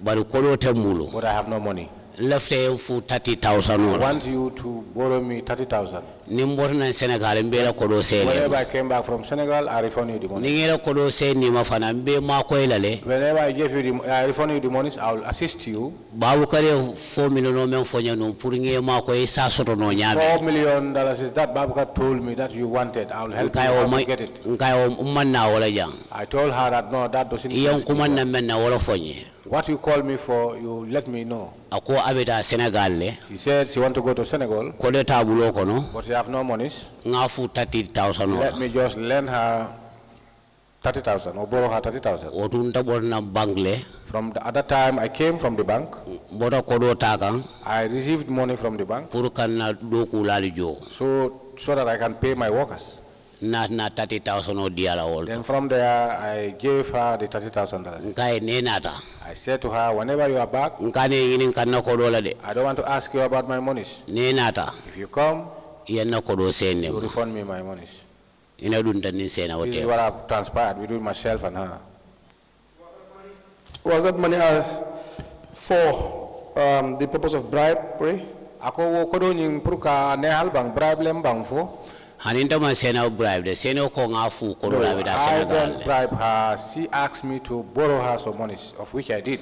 F: Bari kodo te mulu.
G: but I have no money.
F: Left fu 30,000
G: I
F: wala.
G: want you to borrow me 30,000.
F: Nimboto na Senegal mbela kodo sele.
G: Whenever I came back from Senegal, I refund you the money.
F: Ningela kodo se ni mafana mbe mako ilale.
G: Whenever I refund you the money, I will assist you.
F: Babu kare 4 million no menfonya no puringe mako isa soto no nyame.
G: $4 million is that Babukar told me that you wanted. I will help you to get it.
F: Nkayo umana wala jang.
G: I told her that no, that doesn't
F: Iyon
G: exist.
F: kumanna menna wala fonye.
G: What you call me for, you let me know.
F: Ako abeta Senegal le.
G: She said she want to go to Senegal,
F: Kode tabulo kono.
G: but she have no money.
F: Ngafu 30,000
G: Let
F: wala.
G: me just lend her 30,000 or borrow her 30,000.
F: Otunta borna bangle.
G: From the other time I came from the bank,
F: Bota kodo takang.
G: I received money from the bank
F: Purukana doku lalijo.
G: so that I can pay my workers.
F: Na 30,000 o diala wol.
G: Then from there, I gave her the $30,000.
F: Nkai nenata.
G: I said to her, whenever you are back,
F: Nkane ngini kanna kodo la de.
G: I don't want to ask you about my monies.
F: Nenata.
G: If you come,
F: Yenna kodo
G: you
F: sene.
G: refund me my monies.
F: Ina dunta ni sena
G: This is
F: wote.
G: what I've transpired between myself and her.
D: Was that money for the purpose of bribery?
G: Ako wo kodo nying pruka nehal bang bribe lem bang fo.
F: Haninta man sena bribe de. Sena ko ngafu kodo la bida
G: I
F: Senegal.
G: don't bribe her. She asked me to borrow her some monies, of which I did.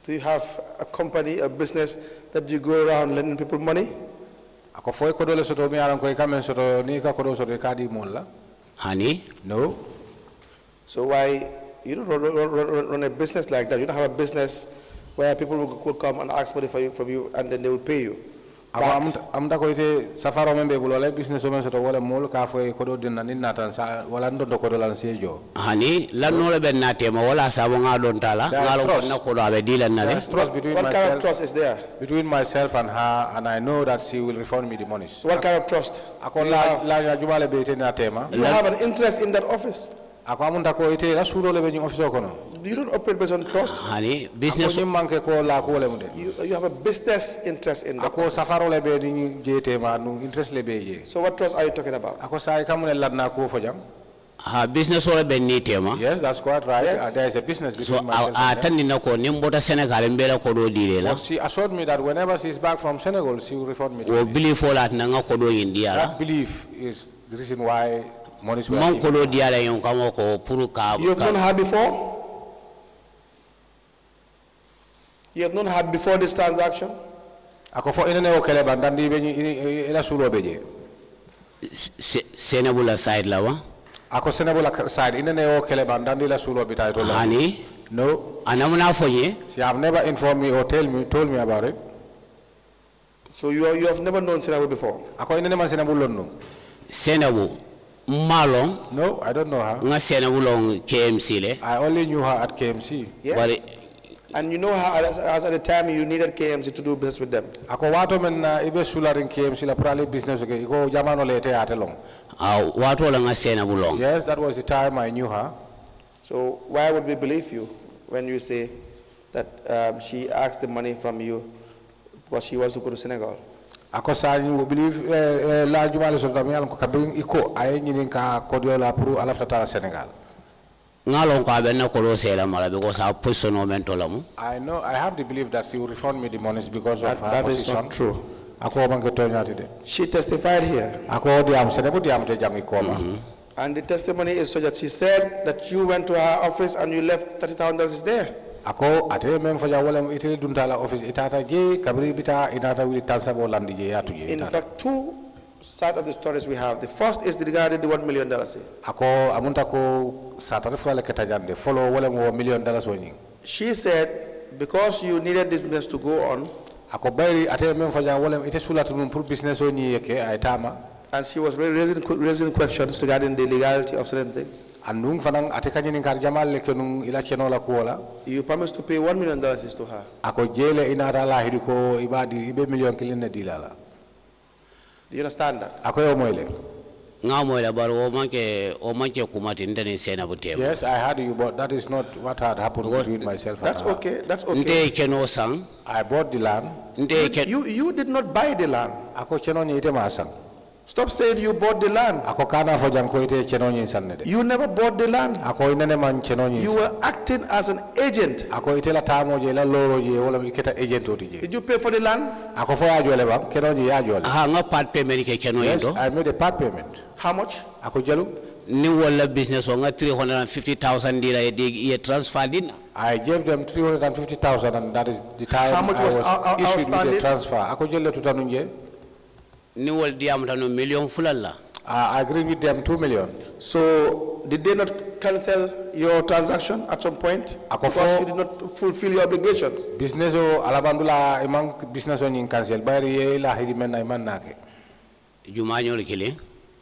D: Do you have a company, a business that you go around lending people money?
G: Ako foi kodo le soto mi aran ko ikamen soto ni ka kodo soto ikadi molla.
F: Hani?
G: No.
D: So why you don't run a business like that? You don't have a business where people will come and ask money from you and then they will pay you.
G: Am da ko ite safaro membe bulole business o men soto wala mol ka foi kodo dinna ni natan sa wala ndo kodo lan sejo.
F: Hani? Lanno le ben natema wala sabo nga don tala. Ngalo ko na kodo abe dilan na
G: There's
F: le.
G: trust between
D: What kind of trust is there?
G: between myself and her, and I know that she will refund me the monies.
D: So what kind of trust?
G: Ako
D: You
G: la jumale be ite na tema.
D: you have an interest in that office.
G: Ako amunta ko ite la sudo le be ni office ko no.
D: You don't operate based on trust.
F: Hani?
G: Ako
F: Business
G: ni manke ko la ko le munde.
D: You have a business interest in that
G: Ako
D: office.
G: safaro le be ni jete ma nu interest le be je.
D: So what trust are you talking about?
G: Ako sai kamune ladna ko fo jam.
F: business wala ben ni tema.
G: Yes, that's quite right.
D: Yes.
G: There is a business
F: So
G: between myself and her.
F: atandi na ko nimbota Senegal mbela kodo dire la.
G: But she assured me that whenever she is back from Senegal, she will refund me the
F: Wo
G: money.
F: believe fola na nga kodo india la.
G: That belief is the reason why monies were
F: Man
G: given.
F: kodo diala yon kamo ko puru ka.
D: You have known her before? You have known her before this transaction?
G: Ako fo inene o kele bandandi be ni ila sulo beje.
F: Senabula side la wa.
G: Ako Senegal side inene o kele bandandi la sulo bitay to la.
F: Hani?
G: No,
F: Anamuna fonye.
G: she have never informed me or told me about it.
D: So you have never known Sainabou before?
G: Ako inene man Senegal lonno.
F: Senabu. Malong.
G: No, I don't know her.
F: Nga Senabulong KMC le.
G: I only knew her at KMC.
D: Yes.
F: Bari
D: And you know her as at the time you needed KMC to do business with them.
G: Ako wato men ibe sularin KMC la prali business ke iko jamano le te atelong.
F: wato la nga Senabulong.
G: Yes, that was the time I knew her.
D: So why would we believe you when you say that she asked the money from you because she wants to go to Senegal?
G: Ako sa you believe la jumale so dami alam ko kabin iko ay nyinin ka kodio la pour alafta tara Senegal.
F: Ngalong ko abenna ko do sela mala because a position o men to lamu.
G: I know I have the belief that she will refund me the monies because of her
D: That is
G: position.
D: not true.
G: Ako man ke toñati de.
D: She testified here.
G: Ako diam Sainabou diam te jangi koma.
D: And the testimony is so that she said that you went to her office and you left $30,000 is there.
G: Ako ate men faja wala itili dunta la office itata je kabri bita inata wili tansabo landi je yatu je.
D: In fact, two sides of the stories we have. The first is regarding the $1 million.
G: Ako amunta ko satare fala ketajande follow wala mo $1 million woni.
D: She said because you needed this business to go on.
G: Ako bayri ate men faja wala ite sulatu num pour business woni yeke ay tama.
D: And she was raising questions regarding the legality of certain things.
G: Andung fanang ate kanyini kar jamal le kenung ila chenola kuola.
D: You promised to pay $1 million to her.
G: Ako jele inata la hidiko ibadi ibe million kilin dilala.
D: Do you understand that?
G: Ako yo moile.
F: Ngamoila bar o manke kumati ndani Sainabou tema.
G: Yes, I heard you, but that is not what had happened between myself and
D: That's
G: her.
D: okay. That's okay.
F: Nte keno sang.
G: I bought the land.
D: You did not buy the land.
G: Ako cheno ni ite masang.
D: Stop saying you bought the land.
G: Ako kana fo janko ite cheno ni sanne de.
D: You never bought the land.
G: Ako inene man cheno ni.
D: You were acting as an agent.
G: Ako ite la tamo je la loro je wala iketa agent oti je.
D: Did you pay for the land?
G: Ako fo ya jole bang cheno ni ya jole.
F: Ha nga part payment ke keno
G: Yes,
F: yendo.
G: I made a part payment.
D: How much?
G: Ako jalu.
F: Ni wala business o nga 350,000 dira ye transfer din.
G: I gave them 350,000 and that is the time
D: How much
G: I
D: was
G: was issued with
D: outstanding?
G: the transfer. Ako jole tutanunje.
F: Ni wal diam tano million fulalla.
G: I agreed with them 2 million.
D: So did they not cancel your transaction at some point? Because you did not fulfill your obligations.
G: Business o alabandula imang business o ning cancel bari ye la hidi men na iman nake.
F: Jumanyo likile.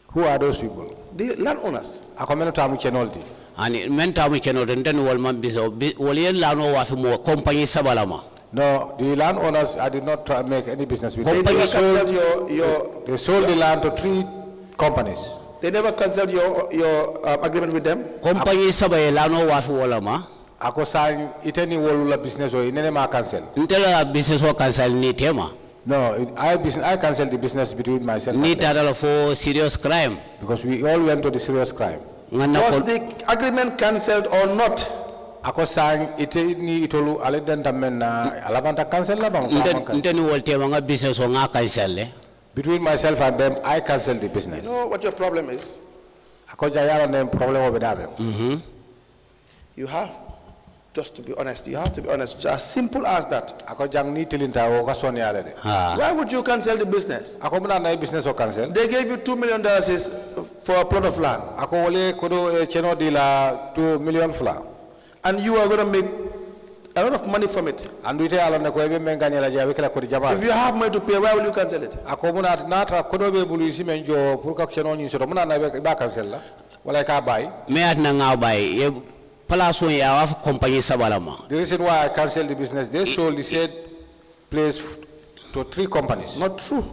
G: Who are those people?
D: The landowners.
G: Ako meno tamu chenolti.
F: Ani menta mu keno den wal man biso wal yen lano wa fi mo compagnie sabalama.
G: No, the landowners, I did not try make any business with
D: They
G: them.
D: never canceled
G: They sold the land to 3 companies.
D: They never canceled your agreement with them.
F: Compagnie sabaye lano wa fi wala ma.
G: Ako sign iteni wolula business o inene ma cancel.
F: Ntela business o cancel ni tema.
G: No, I canceled the business between myself
F: Ni
G: and them.
F: tadala for serious crime.
G: Because we all went to the serious crime.
D: Was the agreement cancelled or not?
G: Ako sign iteni itolu aledenta men na alabanta cancel la bang.
F: Nteni wal tema nga business o nga cancel le.
G: Between myself and them, I canceled the business.
D: You know what your problem is?
G: Ako jayala nem problem over there.
D: You have, just to be honest, you have to be honest. Just as simple as that.
G: Ako jang ni tilinta o kasoni ale de.
D: Why would you cancel the business?
G: Ako muna na business o cancel.
D: They gave you $2 million for a plot of land.
G: Ako wale kodo cheno di la 2 million fla.
D: And you are going to make a lot of money from it.
G: And we tell them ko ebe menganya la jabe kala kodi jama.
D: If you have money to pay, why will you cancel it?
G: Ako muna na tra kodo be bulu isi menjo pour ka cheno ni so muna na ba cancel la. Wala ka buy.
F: Me adna nga bay ye palaso ya wa compagnie sabalama.
G: The reason why I canceled the business, they sold the said place to 3 companies.
D: Not true.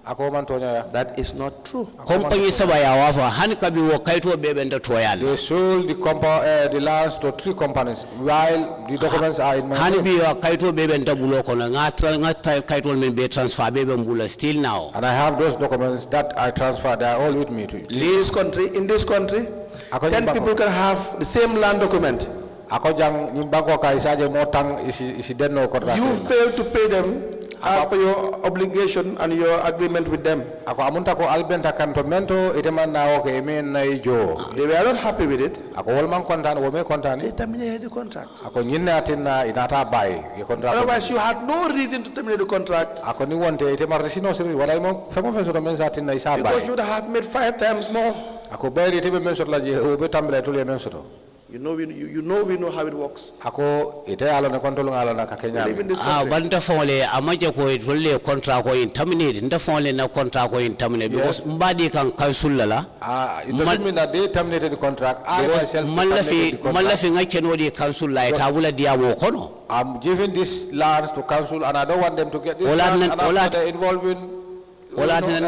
G: Ako man tonya ya.
D: That is not true.
F: Compagnie sabaya wa fa han kabi wo kaito bebe nda toyal.
G: They sold the lands to 3 companies while the documents are in my
F: Han
G: name.
F: bi wa kaito bebe nda bulo kono nga kaito men be transfer bebe mbula still now.
G: And I have those documents that I transferred. They are all with me too.
D: In this country, 10 people can have the same land document.
G: Ako jang nimbango ka isaje motang isi denno ko.
D: You fail to pay them as per your obligation and your agreement with them.
G: Ako amunta ko albenta kantomento iteman na okay men na ijo.
D: They were not happy with it.
G: Ako wolman kontan wo me kontani.
D: They terminated the contract.
G: Ako nyinne atinna inata bay ye contract.
D: Otherwise, you had no reason to terminate the contract.
G: Ako ni wonte itema resino siri wala mo famo feso to men satinna isa bay.
D: Because you would have made 5 times more.
G: Ako bayri tebe men sot la je o be tambele to le men soto.
D: You know we know how it works.
G: Ako ite alo na kontrol ngalo na ka Kenya.
D: Live in this country.
F: Banta fole amaje ko tolle contract ko in terminate nda fole na contract ko in terminate because mbadi kan cancel la.
G: It doesn't mean that they terminated the contract. I myself terminated the contract.
F: Malafi ngake no di cancel la tabula diamo kono.
G: I'm giving these lands to council and I don't want them to get this land and after they're involved in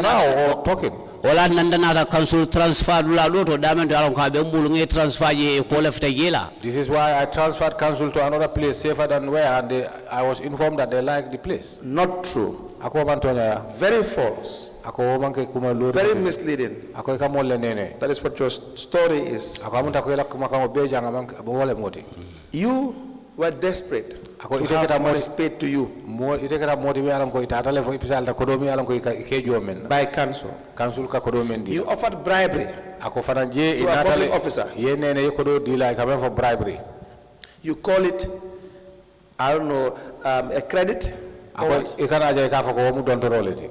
G: now or talking.
F: Wala nanda na council transfer la loto damen alon ka be mbulu ngi transfer ye ko lefta yela.
G: This is why I transferred council to another place safer than where and I was informed that they like the place.
D: Not true.
G: Ako bantonya
D: Very false.
G: ako manke kuma lori.
D: Very misleading.
G: Ako ikamolle nene.
D: That is what your story is.
G: Ako amunta ko ela kuma kamo beja ngamanke wole moti.
D: You were desperate.
G: ako
D: to
G: ite
D: have
G: kata
D: monies paid to you
G: ite kata moti be alam ko itata le fo ipisal ta kodomi alam ko ke jomen
D: by council.
G: council ka kodomen di
D: You offered bribery
G: ako fana je
D: to a public officer.
G: ye nene ye kodo di la ka men for bribery
D: You call it, I don't know, a credit or
G: ako
D: what?
G: ikana je ka fa ko mu don to roleti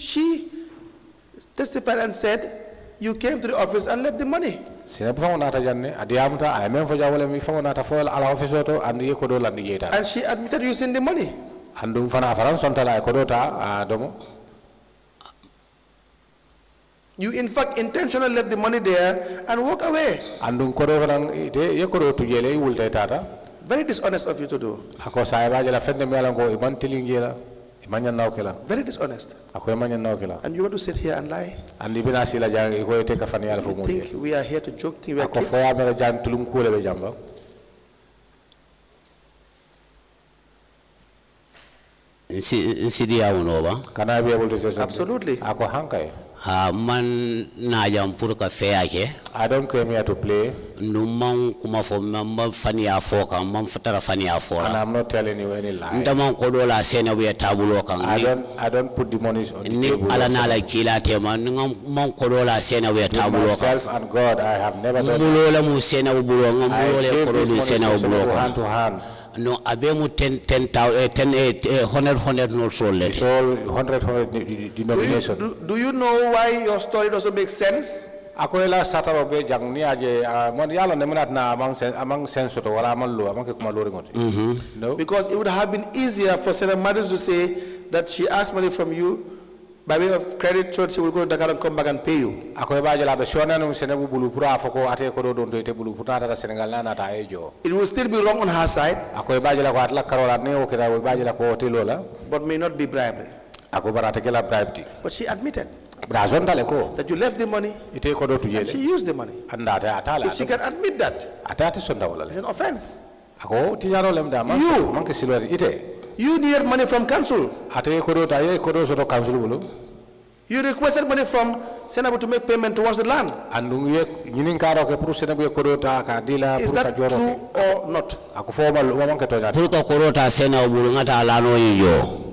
D: She testified and said, you came to the office and left the money.
G: sine bu fango nata janne adiamta ay men fo jawole mi fango nata fo ala office oto and ye kodo landi jeta
D: And she admitted using the money.
G: andum fana faran sontala e kodo ta domo
D: You in fact intentionally left the money there and walk away.
G: andum kodo fanan ite ye kodo tujele wulte tata
D: Very dishonest of you to do.
G: ako sayba je la fende mi alan ko iman tilingela imanya nawkela
D: Very dishonest.
G: ako imanya nawkela
D: And you want to sit here and lie?
G: andi bina sila jang ko ite ka fan yalla fo mo
D: Think we are here to joke, think we are
G: ako
D: kids?
G: fo ya mera jan tulum kule be jamba
F: Insidi ya unoba.
G: can I be able to say something?
D: Absolutely.
G: Ako hankay
F: Man na jam pour ka feya ke.
G: I don't come here to play
F: Numang kuma fo mamba fani ya fo kan mam fatara fani ya fo.
G: and I'm not telling you any lie.
F: Ndamang ko do la sene we tabulo kan.
G: I don't put the monies on the
F: Ni
G: table.
F: ala na la kila tema ngam man ko do la sene we
G: With
F: tabulo kan.
G: myself and God, I have never done
F: Mulo la mu sene u bulo ngam
G: I
F: mulo le
G: gave
F: ko do
G: these
F: sene
G: monies
F: u
G: to
F: bulo
G: Sonko hand
F: kan.
G: to hand.
F: No abe mu 10 100 no so le.
G: It's all 100 denomination.
D: Do you know why your story doesn't make sense?
G: Ako ela sataro be jang ni aje mon yalla ne manat na among sense to wala man lo among ke kuma lori ngoti. No.
D: Because it would have been easier for Sainabou to say that she asked money from you by way of credit, so she will go to Dakar and come back and pay you.
G: Ako e baje la be shona no Sainabou bulu pura afoko ate ko do don to ite bulu pura ta Senegal na ta ejo.
D: It will still be wrong on her side,
G: Ako e baje la ko atla karola ne o kira e baje la ko hotelo la.
D: but may not be bribery.
G: Ako barate ke la bribe ti.
D: But she admitted
G: Brazon dale ko
D: that you left the money
G: ite ko do
D: and she
G: tujele.
D: used the money.
G: Anda ta atala.
D: If she can admit that,
G: Atati sonda wala.
D: it's an offense.
G: Ako tiyaro lem da man.
D: You.
G: Man ke silori ite.
D: You needed money from council.
G: Ate ko do ta ye ko do so to council bulu.
D: You requested money from Sainabou to make payment towards the land.
G: Andung ye nyinin karo ke pour Sainabou ye ko do ta ka dila
D: Is
G: pour ka
D: that
G: joro.
D: true or not?
G: Ako fo mal man ke to nyata.
F: Pour ka korota sene u bulo ngata la no yo.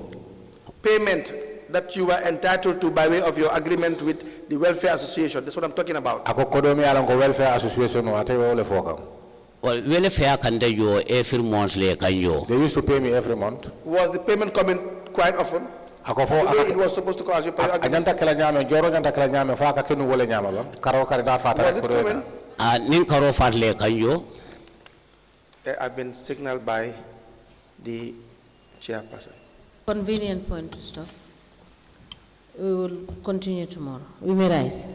D: Payment that you were entitled to by way of your agreement with the Welfare Association. That's what I'm talking about.
G: Ako kodo mi alon ko welfare association no ate wole fokam.
F: Well, wele fe akande yo every month le kanyo.
G: They used to pay me every month.
D: Was the payment coming quite often?
G: Ako fo
D: The way it was supposed to come as you pay your agreement?
G: anyanta kala nyame joro nyanta kala nyame fa ka kenu wole nyama ba. Karo kare da fata
D: Was it
G: ko do.
D: coming?
F: Nin karo fat le kanyo.
D: I've been signaled by the chairperson.
C: Convenient point to stop. We will continue tomorrow. We may rise.